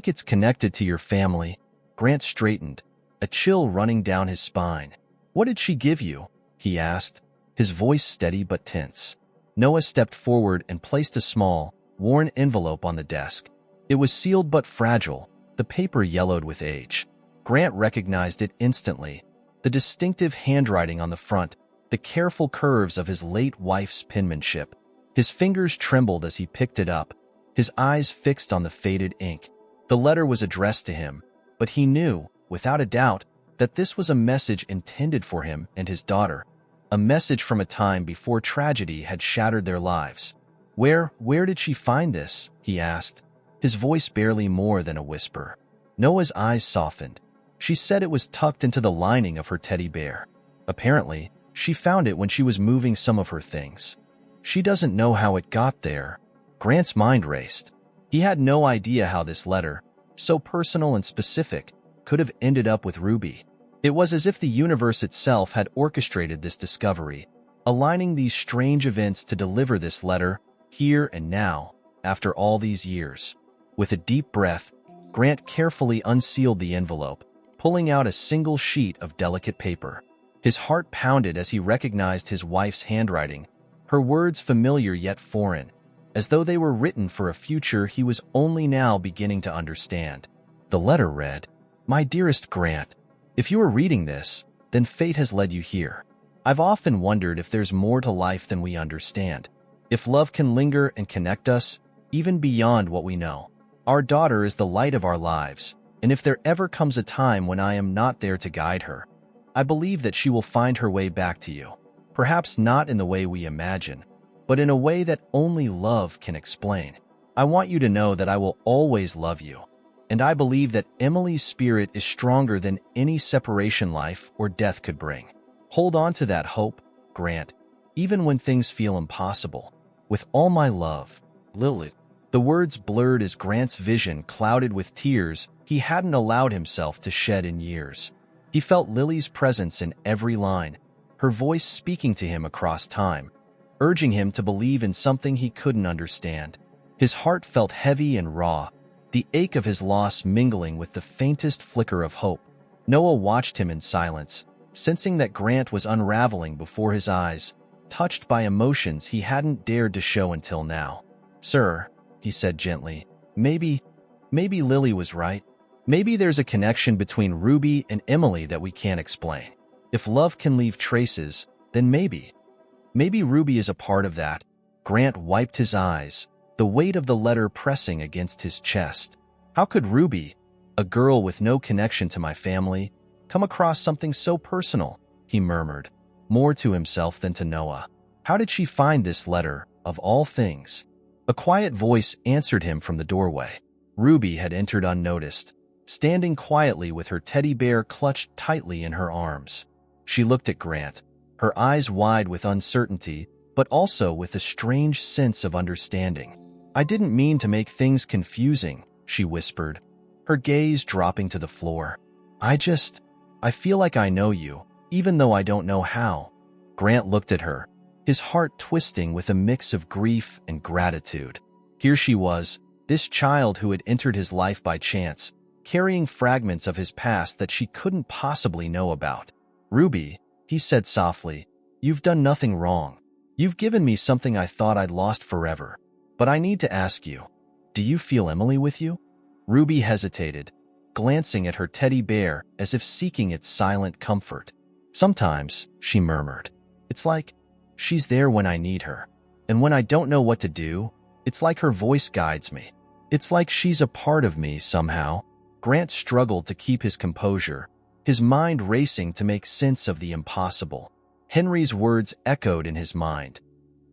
it's connected to your family." Grant straightened, a chill running down his spine. "What did she give you?" he asked, his voice steady but tense. Noah stepped forward and placed a small, worn envelope on the desk. It was sealed but fragile, the paper yellowed with age. Grant recognized it instantly, the distinctive handwriting on the front, the careful curves of his late wife's penmanship. His fingers trembled as he picked it up, his eyes fixed on the faded ink. The letter was addressed to him, but he knew, without a doubt, that this was a message intended for him and his daughter, a message from a time before tragedy had shattered their lives. Where did she find this?" he asked, his voice barely more than a whisper. Noah's eyes softened. "She said it was tucked into the lining of her teddy bear. Apparently, she found it when she was moving some of her things. She doesn't know how it got there." Grant's mind raced. He had no idea how this letter, so personal and specific, could have ended up with Ruby. It was as if the universe itself had orchestrated this discovery, aligning these strange events to deliver this letter, here and now, after all these years. With a deep breath, Grant carefully unsealed the envelope, pulling out a single sheet of delicate paper. His heart pounded as he recognized his wife's handwriting, her words familiar yet foreign, as though they were written for a future he was only now beginning to understand. The letter read, "My dearest Grant, if you are reading this, then fate has led you here. I've often wondered if there's more to life than we understand. If love can linger and connect us, even beyond what we know. Our daughter is the light of our lives, and if there ever comes a time when I am not there to guide her, I believe that she will find her way back to you. Perhaps not in the way we imagine, but in a way that only love can explain. I want you to know that I will always love you, and I believe that Emily's spirit is stronger than any separation life or death could bring. Hold on to that hope, Grant, even when things feel impossible. With all my love, Lily." The words blurred as Grant's vision clouded with tears he hadn't allowed himself to shed in years. He felt Lily's presence in every line, her voice speaking to him across time, urging him to believe in something he couldn't understand. His heart felt heavy and raw, the ache of his loss mingling with the faintest flicker of hope. Noah watched him in silence, sensing that Grant was unraveling before his eyes, touched by emotions he hadn't dared to show until now. "Sir," he said gently, maybe Lily was right. Maybe there's a connection between Ruby and Emily that we can't explain. If love can leave traces, then maybe Ruby is a part of that." Grant wiped his eyes, the weight of the letter pressing against his chest. How could Ruby, a girl with no connection to my family, come across something so personal? He murmured, more to himself than to Noah. How did she find this letter, of all things? A quiet voice answered him from the doorway. Ruby had entered unnoticed, standing quietly with her teddy bear clutched tightly in her arms. She looked at Grant, her eyes wide with uncertainty, but also with a strange sense of understanding. "I didn't mean to make things confusing," she whispered, her gaze dropping to the floor. I feel like I know you, even though I don't know how." Grant looked at her, his heart twisting with a mix of grief and gratitude. Here she was, this child who had entered his life by chance, carrying fragments of his past that she couldn't possibly know about. "Ruby," he said softly, "you've done nothing wrong. You've given me something I thought I'd lost forever. But I need to ask you, do you feel Emily with you?" Ruby hesitated, glancing at her teddy bear as if seeking its silent comfort. "Sometimes," she murmured. "It's like she's there when I need her. And when I don't know what to do, it's like her voice guides me. It's like she's a part of me somehow." Grant struggled to keep his composure, his mind racing to make sense of the impossible. Henry's words echoed in his mind.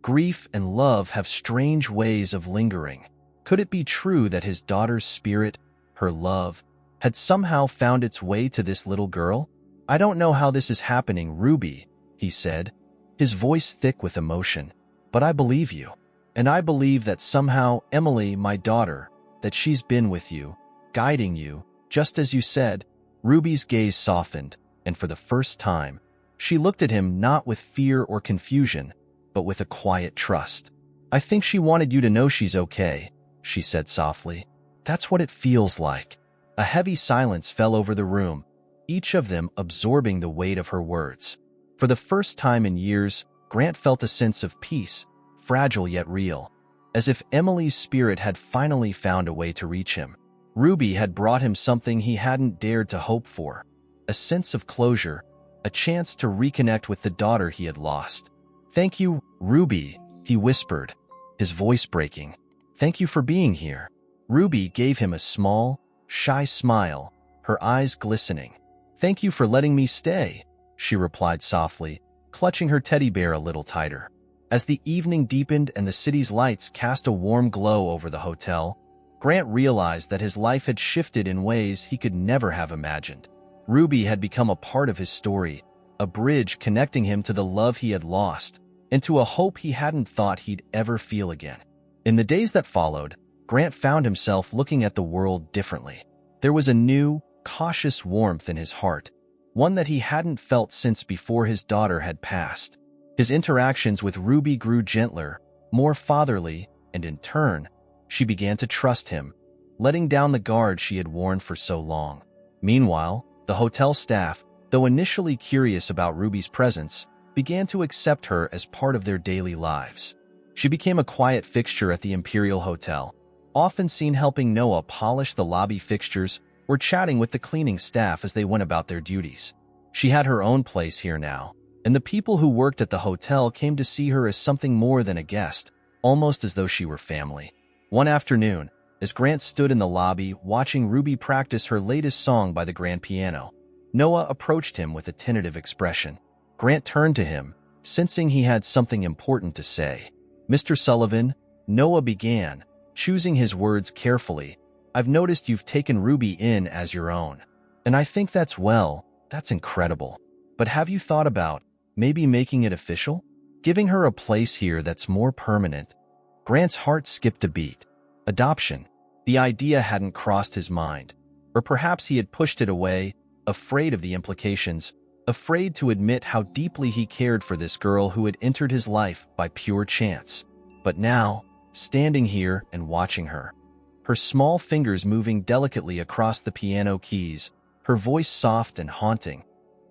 Grief and love have strange ways of lingering. Could it be true that his daughter's spirit, her love, had somehow found its way to this little girl? "I don't know how this is happening, Ruby," he said, his voice thick with emotion. "But I believe you. And I believe that somehow Emily, my daughter, that she's been with you, guiding you, just as you said." Ruby's gaze softened, and for the first time, she looked at him not with fear or confusion, but with a quiet trust. "I think she wanted you to know she's okay," she said softly. "That's what it feels like." A heavy silence fell over the room, each of them absorbing the weight of her words. For the first time in years, Grant felt a sense of peace, fragile yet real, as if Emily's spirit had finally found a way to reach him. Ruby had brought him something he hadn't dared to hope for, a sense of closure, a chance to reconnect with the daughter he had lost. "Thank you, Ruby," he whispered, his voice breaking. "Thank you for being here." Ruby gave him a small, shy smile, her eyes glistening. "Thank you for letting me stay," she replied softly, clutching her teddy bear a little tighter. As the evening deepened and the city's lights cast a warm glow over the hotel, Grant realized that his life had shifted in ways he could never have imagined. Ruby had become a part of his story, a bridge connecting him to the love he had lost, and to a hope he hadn't thought he'd ever feel again. In the days that followed, Grant found himself looking at the world differently. There was a new, cautious warmth in his heart, one that he hadn't felt since before his daughter had passed. His interactions with Ruby grew gentler, more fatherly, and in turn, she began to trust him, letting down the guard she had worn for so long. Meanwhile, the hotel staff, though initially curious about Ruby's presence, began to accept her as part of their daily lives. She became a quiet fixture at the Imperial Hotel, often seen helping Noah polish the lobby fixtures or chatting with the cleaning staff as they went about their duties. She had her own place here now, and the people who worked at the hotel came to see her as something more than a guest, almost as though she were family. One afternoon, as Grant stood in the lobby watching Ruby practice her latest song by the grand piano, Noah approached him with a tentative expression. Grant turned to him, sensing he had something important to say. "Mr. Sullivan," Noah began, choosing his words carefully, "I've noticed you've taken Ruby in as your own. And I think that's incredible. But have you thought about maybe making it official? Giving her a place here that's more permanent?" Grant's heart skipped a beat. Adoption. The idea hadn't crossed his mind. Or perhaps he had pushed it away, afraid of the implications, afraid to admit how deeply he cared for this girl who had entered his life by pure chance. But now, standing here and watching her, her small fingers moving delicately across the piano keys, her voice soft and haunting,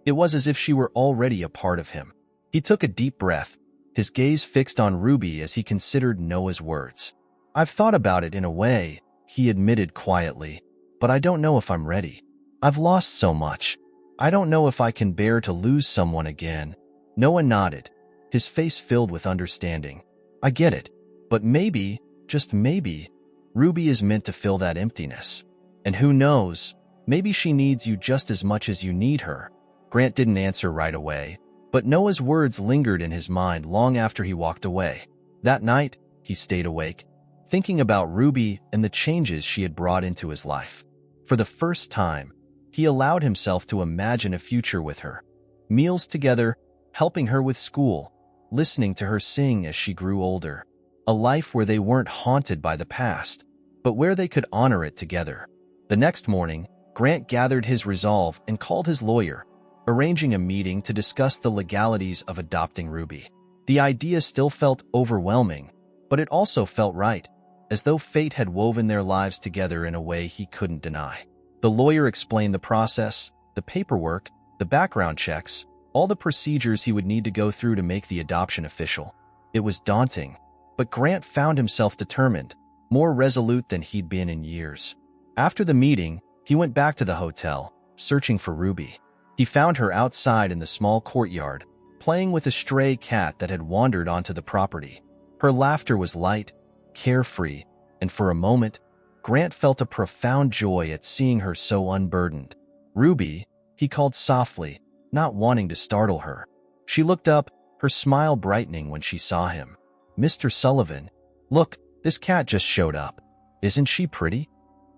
It was as if she were already a part of him. He took a deep breath, his gaze fixed on Ruby as he considered Noah's words. "I've thought about it in a way," he admitted quietly, "but I don't know if I'm ready. I've lost so much. I don't know if I can bear to lose someone again." Noah nodded, his face filled with understanding. "I get it, but maybe, just maybe, Ruby is meant to fill that emptiness. And who knows, maybe she needs you just as much as you need her." Grant didn't answer right away, but Noah's words lingered in his mind long after he walked away. That night, he stayed awake, thinking about Ruby and the changes she had brought into his life. For the first time, he allowed himself to imagine a future with her. Meals together, helping her with school, listening to her sing as she grew older. A life where they weren't haunted by the past, but where they could honor it together. The next morning, Grant gathered his resolve and called his lawyer, arranging a meeting to discuss the legalities of adopting Ruby. The idea still felt overwhelming, but it also felt right, as though fate had woven their lives together in a way he couldn't deny. The lawyer explained the process, the paperwork, the background checks, all the procedures he would need to go through to make the adoption official. It was daunting, but Grant found himself determined, more resolute than he'd been in years. After the meeting, he went back to the hotel, searching for Ruby. He found her outside in the small courtyard, playing with a stray cat that had wandered onto the property. Her laughter was light, carefree, and for a moment, Grant felt a profound joy at seeing her so unburdened. "Ruby," he called softly, not wanting to startle her. She looked up, her smile brightening when she saw him. "Mr. Sullivan, look, this cat just showed up. Isn't she pretty?"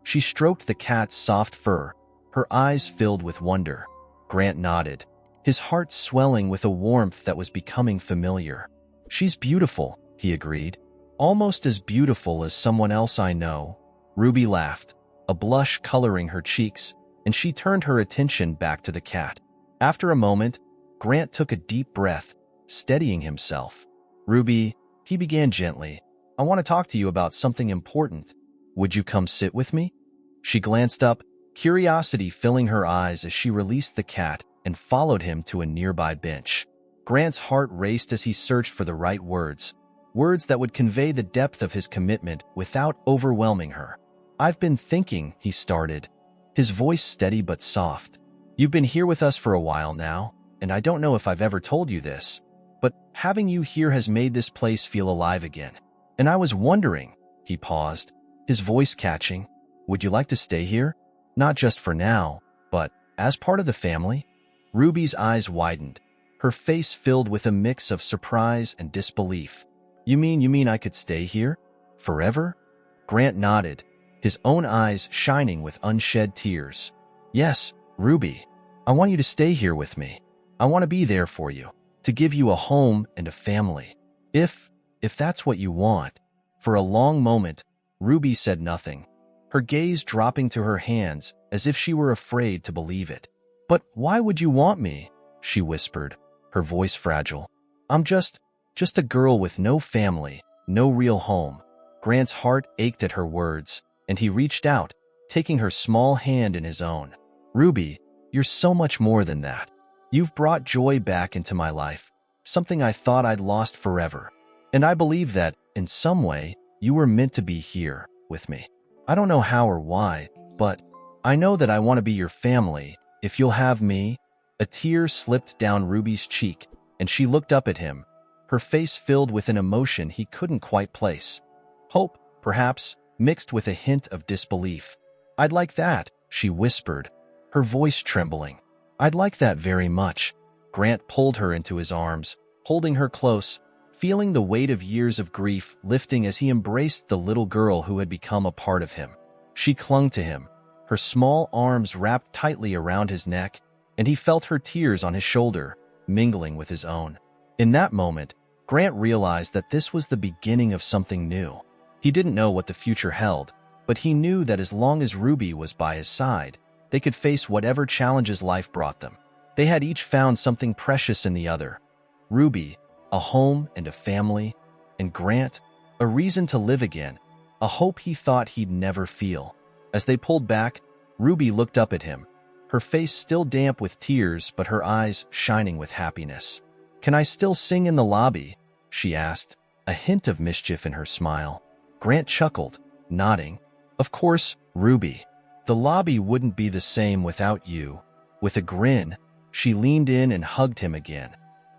She stroked the cat's soft fur, her eyes filled with wonder. Grant nodded, his heart swelling with a warmth that was becoming familiar. "She's beautiful," he agreed. "Almost as beautiful as someone else I know." Ruby laughed, a blush coloring her cheeks, and she turned her attention back to the cat. After a moment, Grant took a deep breath, steadying himself. "Ruby," he began gently, "I want to talk to you about something important. Would you come sit with me?" She glanced up, curiosity filling her eyes as she released the cat and followed him to a nearby bench. Grant's heart raced as he searched for the right words, words that would convey the depth of his commitment without overwhelming her. "I've been thinking," he started, his voice steady but soft. "You've been here with us for a while now, and I don't know if I've ever told you this, but having you here has made this place feel alive again. And I was wondering," he paused, his voice catching, "would you like to stay here? Not just for now, but as part of the family?" Ruby's eyes widened, her face filled with a mix of surprise and disbelief. You mean I could stay here? Forever?" Grant nodded, his own eyes shining with unshed tears. "Yes, Ruby. I want you to stay here with me. I want to be there for you, to give you a home and a family. If that's what you want." For a long moment, Ruby said nothing, her gaze dropping to her hands as if she were afraid to believe it. "But why would you want me?" she whispered, her voice fragile. "I'm just a girl with no family, no real home." Grant's heart ached at her words, and he reached out, taking her small hand in his own. "Ruby, you're so much more than that. You've brought joy back into my life, something I thought I'd lost forever. And I believe that, in some way, you were meant to be here, with me. I don't know how or why, but I know that I want to be your family, if you'll have me." A tear slipped down Ruby's cheek, and she looked up at him, her face filled with an emotion he couldn't quite place. Hope, perhaps, mixed with a hint of disbelief. "I'd like that," she whispered, her voice trembling. "I'd like that very much." Grant pulled her into his arms, holding her close, feeling the weight of years of grief lifting as he embraced the little girl who had become a part of him. She clung to him, her small arms wrapped tightly around his neck, and he felt her tears on his shoulder, mingling with his own. In that moment, Grant realized that this was the beginning of something new. He didn't know what the future held, but he knew that as long as Ruby was by his side, they could face whatever challenges life brought them. They had each found something precious in the other. Ruby, a home and a family, and Grant, a reason to live again, a hope he thought he'd never feel. As they pulled back, Ruby looked up at him, her face still damp with tears but her eyes shining with happiness. "Can I still sing in the lobby?" she asked, a hint of mischief in her smile. Grant chuckled, nodding. "Of course, Ruby. The lobby wouldn't be the same without you." With a grin, she leaned in and hugged him again,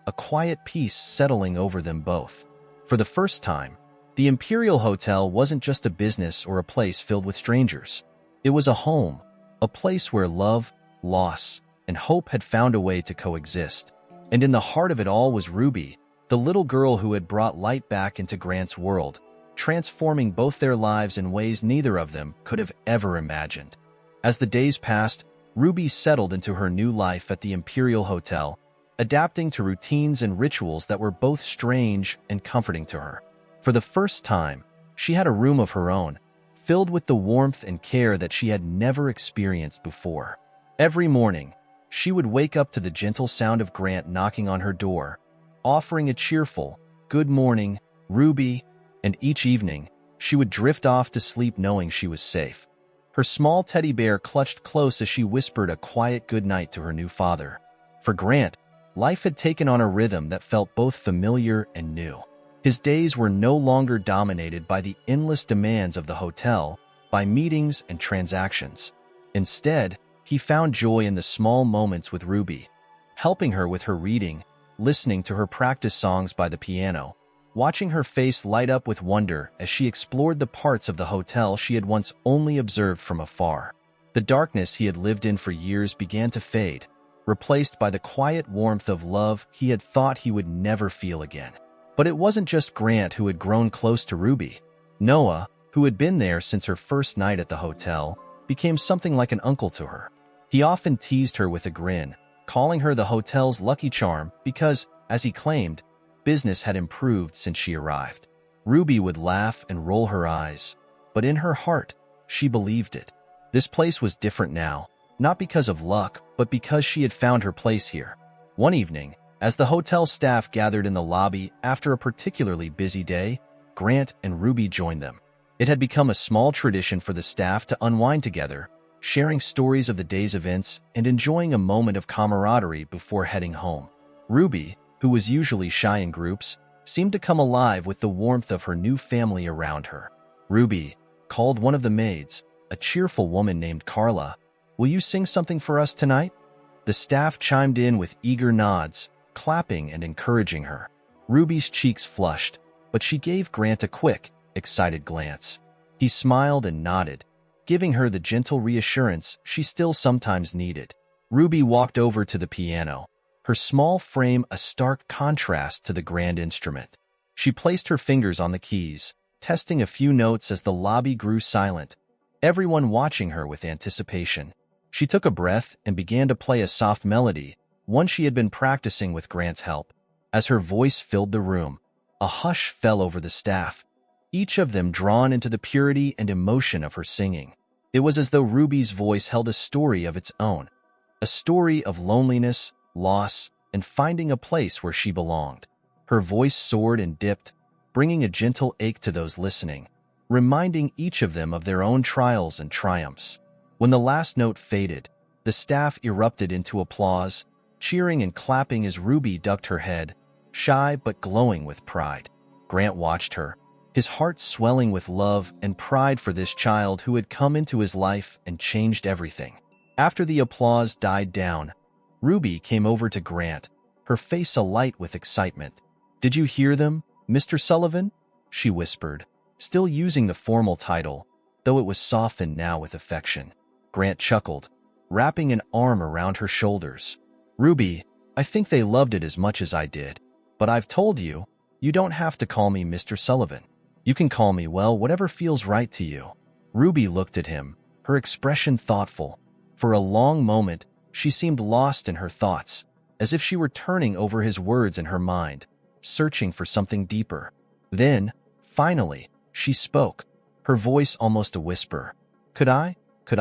a quiet peace settling over them both. For the first time, the Imperial Hotel wasn't just a business or a place filled with strangers. It was a home, a place where love, loss, and hope had found a way to coexist. And in the heart of it all was Ruby, the little girl who had brought light back into Grant's world, transforming both their lives in ways neither of them could have ever imagined. As the days passed, Ruby settled into her new life at the Imperial Hotel, adapting to routines and rituals that were both strange and comforting to her. For the first time, she had a room of her own, filled with the warmth and care that she had never experienced before. Every morning, she would wake up to the gentle sound of Grant knocking on her door, offering a cheerful, "Good morning, Ruby," and each evening, she would drift off to sleep knowing she was safe. Her small teddy bear clutched close as she whispered a quiet goodnight to her new father. For Grant, life had taken on a rhythm that felt both familiar and new. His days were no longer dominated by the endless demands of the hotel, by meetings and transactions. Instead, he found joy in the small moments with Ruby, helping her with her reading, listening to her practice songs by the piano, watching her face light up with wonder as she explored the parts of the hotel she had once only observed from afar. The darkness he had lived in for years began to fade, replaced by the quiet warmth of love he had thought he would never feel again. But it wasn't just Grant who had grown close to Ruby. Noah, who had been there since her first night at the hotel, became something like an uncle to her. He often teased her with a grin, calling her the hotel's lucky charm because, as he claimed, business had improved since she arrived. Ruby would laugh and roll her eyes, but in her heart, she believed it. This place was different now, not because of luck, but because she had found her place here. One evening, as the hotel staff gathered in the lobby after a particularly busy day, Grant and Ruby joined them. It had become a small tradition for the staff to unwind together, sharing stories of the day's events and enjoying a moment of camaraderie before heading home. Ruby, who was usually shy in groups, seemed to come alive with the warmth of her new family around her. "Ruby," called one of the maids, a cheerful woman named Carla, "will you sing something for us tonight?" The staff chimed in with eager nods, clapping and encouraging her. Ruby's cheeks flushed, but she gave Grant a quick, excited glance. He smiled and nodded, giving her the gentle reassurance she still sometimes needed. Ruby walked over to the piano, her small frame a stark contrast to the grand instrument. She placed her fingers on the keys, testing a few notes as the lobby grew silent, everyone watching her with anticipation. She took a breath and began to play a soft melody, one she had been practicing with Grant's help. As her voice filled the room, a hush fell over the staff, each of them drawn into the purity and emotion of her singing. It was as though Ruby's voice held a story of its own, a story of loneliness, loss, and finding a place where she belonged. Her voice soared and dipped, bringing a gentle ache to those listening, reminding each of them of their own trials and triumphs. When the last note faded, the staff erupted into applause, cheering and clapping as Ruby ducked her head, shy but glowing with pride. Grant watched her, his heart swelling with love and pride for this child who had come into his life and changed everything. After the applause died down, Ruby came over to Grant, her face alight with excitement. "Did you hear them, Mr. Sullivan?" she whispered, still using the formal title, though it was softened now with affection. Grant chuckled, wrapping an arm around her shoulders. "Ruby, I think they loved it as much as I did. But I've told you, you don't have to call me Mr. Sullivan. You can call me, well, whatever feels right to you." Ruby looked at him, her expression thoughtful. For a long moment, she seemed lost in her thoughts, as if she were turning over his words in her mind, searching for something deeper. Then, finally, she spoke, her voice almost a whisper. Could I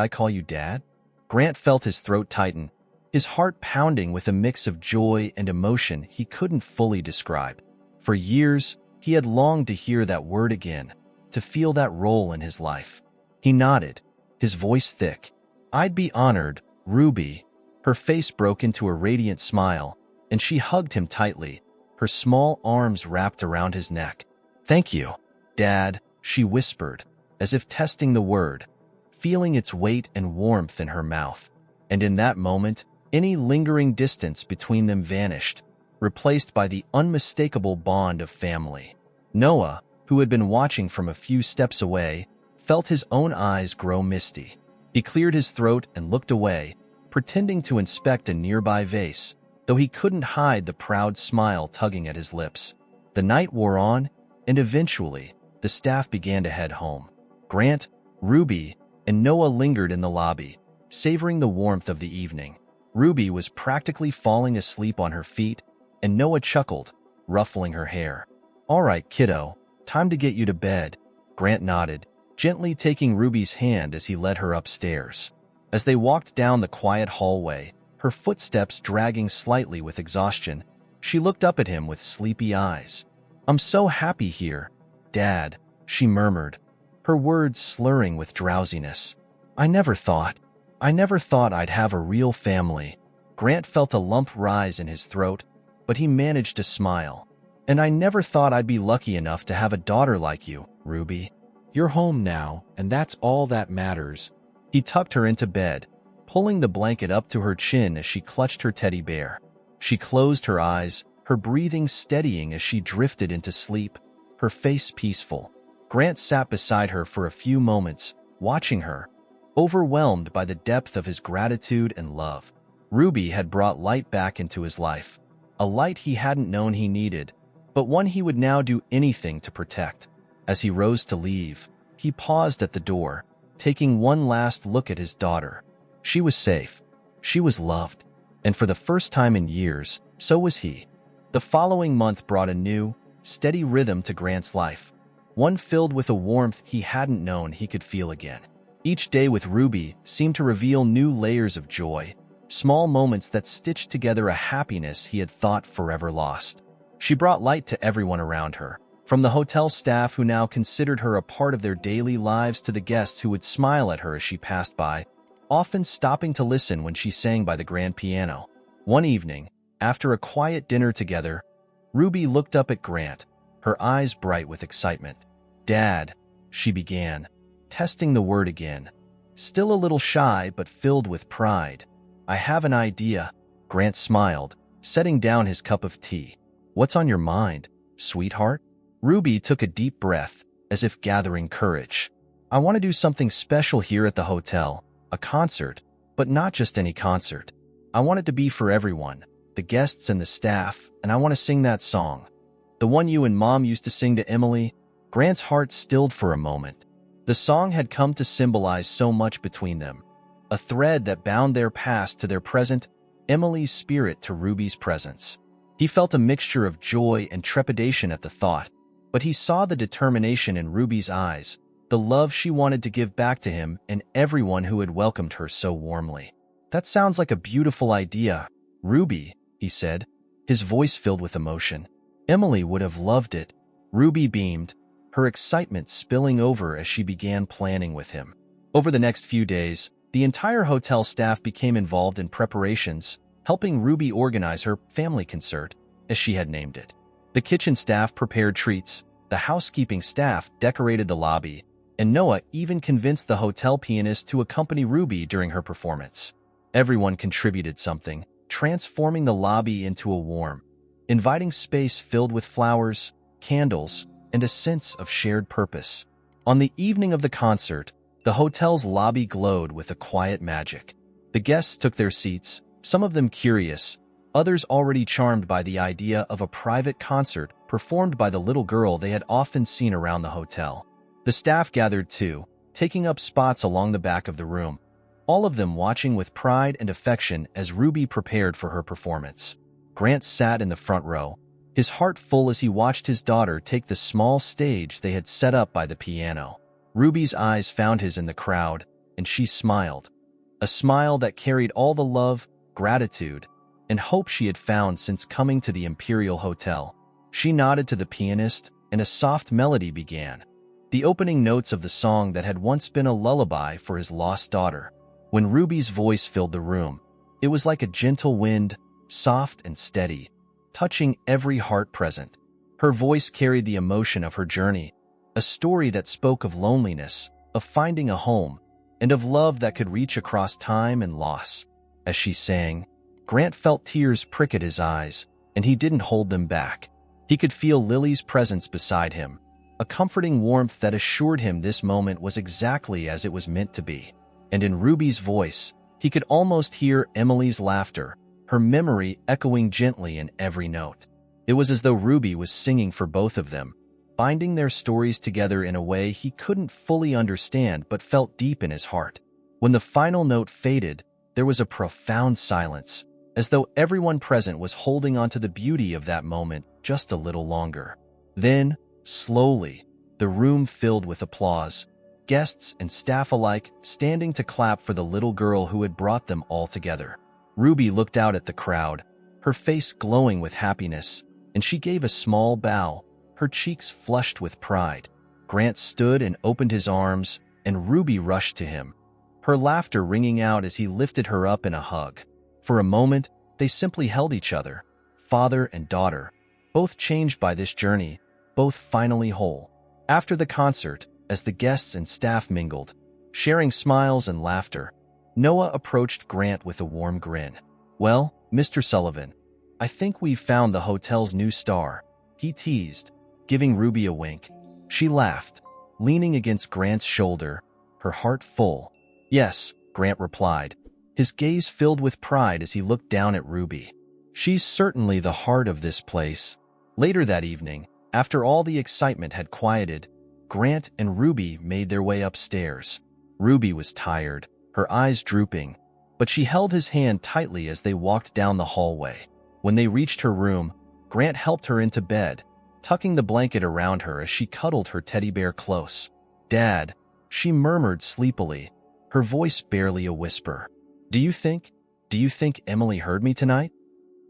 call you Dad?" Grant felt his throat tighten, his heart pounding with a mix of joy and emotion he couldn't fully describe. For years, he had longed to hear that word again, to feel that role in his life. He nodded, his voice thick. "I'd be honored, Ruby. Her face broke into a radiant smile, and she hugged him tightly, her small arms wrapped around his neck. "Thank you, Dad," she whispered, as if testing the word, feeling its weight and warmth in her mouth. And in that moment, any lingering distance between them vanished, replaced by the unmistakable bond of family. Noah, who had been watching from a few steps away, felt his own eyes grow misty. He cleared his throat and looked away, pretending to inspect a nearby vase, though he couldn't hide the proud smile tugging at his lips. The night wore on, and eventually, the staff began to head home. Grant, Ruby, and Noah lingered in the lobby, savoring the warmth of the evening. Ruby was practically falling asleep on her feet, and Noah chuckled, ruffling her hair. "All right, kiddo, time to get you to bed," Grant nodded, gently taking Ruby's hand as he led her upstairs. As they walked down the quiet hallway, her footsteps dragging slightly with exhaustion, she looked up at him with sleepy eyes. "I'm so happy here, Dad," she murmured, her words slurring with drowsiness. I never thought I'd have a real family." Grant felt a lump rise in his throat, but he managed to smile. "And I never thought I'd be lucky enough to have a daughter like you, Ruby. You're home now, and that's all that matters." He tucked her into bed, pulling the blanket up to her chin as she clutched her teddy bear. She closed her eyes, her breathing steadying as she drifted into sleep, her face peaceful. Grant sat beside her for a few moments, watching her, overwhelmed by the depth of his gratitude and love. Ruby had brought light back into his life, a light he hadn't known he needed, but one he would now do anything to protect. As he rose to leave, he paused at the door, taking one last look at his daughter. She was safe, she was loved, and for the first time in years, so was he. The following month brought a new, steady rhythm to Grant's life, one filled with a warmth he hadn't known he could feel again. Each day with Ruby seemed to reveal new layers of joy, small moments that stitched together a happiness he had thought forever lost. She brought light to everyone around her, from the hotel staff who now considered her a part of their daily lives to the guests who would smile at her as she passed by, often stopping to listen when she sang by the grand piano. One evening, after a quiet dinner together, Ruby looked up at Grant, her eyes bright with excitement. "Dad," she began, testing the word again, still a little shy but filled with pride. "I have an idea." Grant smiled, setting down his cup of tea. "What's on your mind, sweetheart?" Ruby took a deep breath, as if gathering courage. "I want to do something special here at the hotel, a concert, but not just any concert. I want it to be for everyone, the guests and the staff, and I want to sing that song. The one you and Mom used to sing to Emily." Grant's heart stilled for a moment. The song had come to symbolize so much between them, a thread that bound their past to their present, Emily's spirit to Ruby's presence. He felt a mixture of joy and trepidation at the thought, but he saw the determination in Ruby's eyes, the love she wanted to give back to him and everyone who had welcomed her so warmly. "That sounds like a beautiful idea, Ruby," he said, his voice filled with emotion. "Emily would have loved it." Ruby beamed, her excitement spilling over as she began planning with him. Over the next few days, the entire hotel staff became involved in preparations, helping Ruby organize her family concert, as she had named it. The kitchen staff prepared treats, the housekeeping staff decorated the lobby, and Noah even convinced the hotel pianist to accompany Ruby during her performance. Everyone contributed something, transforming the lobby into a warm, inviting space filled with flowers, candles, and a sense of shared purpose. On the evening of the concert, the hotel's lobby glowed with a quiet magic. The guests took their seats, some of them curious, others already charmed by the idea of a private concert performed by the little girl they had often seen around the hotel. The staff gathered too, taking up spots along the back of the room, all of them watching with pride and affection as Ruby prepared for her performance. Grant sat in the front row, his heart full as he watched his daughter take the small stage they had set up by the piano. Ruby's eyes found his in the crowd, and she smiled, a smile that carried all the love, gratitude, and hope she had found since coming to the Imperial Hotel. She nodded to the pianist, and a soft melody began, the opening notes of the song that had once been a lullaby for his lost daughter. When Ruby's voice filled the room, it was like a gentle wind, soft and steady, touching every heart present. Her voice carried the emotion of her journey, a story that spoke of loneliness, of finding a home, and of love that could reach across time and loss. As she sang, Grant felt tears prick at his eyes, and he didn't hold them back. He could feel Lily's presence beside him, a comforting warmth that assured him this moment was exactly as it was meant to be. And in Ruby's voice, he could almost hear Emily's laughter, her memory echoing gently in every note. It was as though Ruby was singing for both of them, binding their stories together in a way he couldn't fully understand but felt deep in his heart. When the final note faded, there was a profound silence, as though everyone present was holding on to the beauty of that moment just a little longer. Then, slowly, the room filled with applause, guests and staff alike standing to clap for the little girl who had brought them all together. Ruby looked out at the crowd, her face glowing with happiness, and she gave a small bow, her cheeks flushed with pride. Grant stood and opened his arms, and Ruby rushed to him, her laughter ringing out as he lifted her up in a hug. For a moment, they simply held each other, father and daughter, both changed by this journey, both finally whole. After the concert, as the guests and staff mingled, sharing smiles and laughter, Noah approached Grant with a warm grin. "Well, Mr. Sullivan, I think we've found the hotel's new star," he teased, giving Ruby a wink. She laughed, leaning against Grant's shoulder, her heart full. "Yes," Grant replied, his gaze filled with pride as he looked down at Ruby. "She's certainly the heart of this place." Later that evening, after all the excitement had quieted, Grant and Ruby made their way upstairs. Ruby was tired, her eyes drooping, but she held his hand tightly as they walked down the hallway. When they reached her room, Grant helped her into bed, tucking the blanket around her as she cuddled her teddy bear close. "Dad," she murmured sleepily, her voice barely a whisper. Do you think Emily heard me tonight?"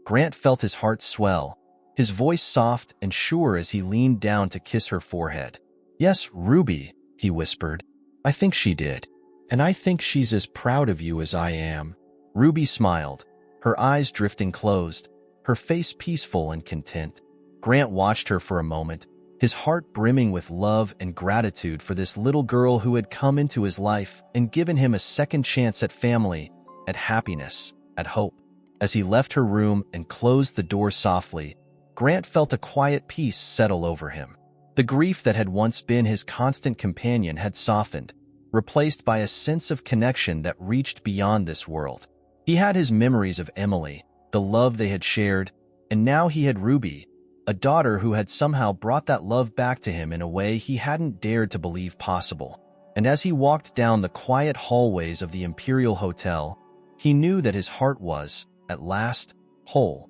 Grant felt his heart swell, his voice soft and sure as he leaned down to kiss her forehead. "Yes, Ruby," he whispered. "I think she did. And I think she's as proud of you as I am." Ruby smiled, her eyes drifting closed, her face peaceful and content. Grant watched her for a moment, his heart brimming with love and gratitude for this little girl who had come into his life and given him a second chance at family, at happiness, at hope. As he left her room and closed the door softly, Grant felt a quiet peace settle over him. The grief that had once been his constant companion had softened, replaced by a sense of connection that reached beyond this world. He had his memories of Emily, the love they had shared, and now he had Ruby, a daughter who had somehow brought that love back to him in a way he hadn't dared to believe possible. And as he walked down the quiet hallways of the Imperial Hotel, he knew that his heart was, at last, whole.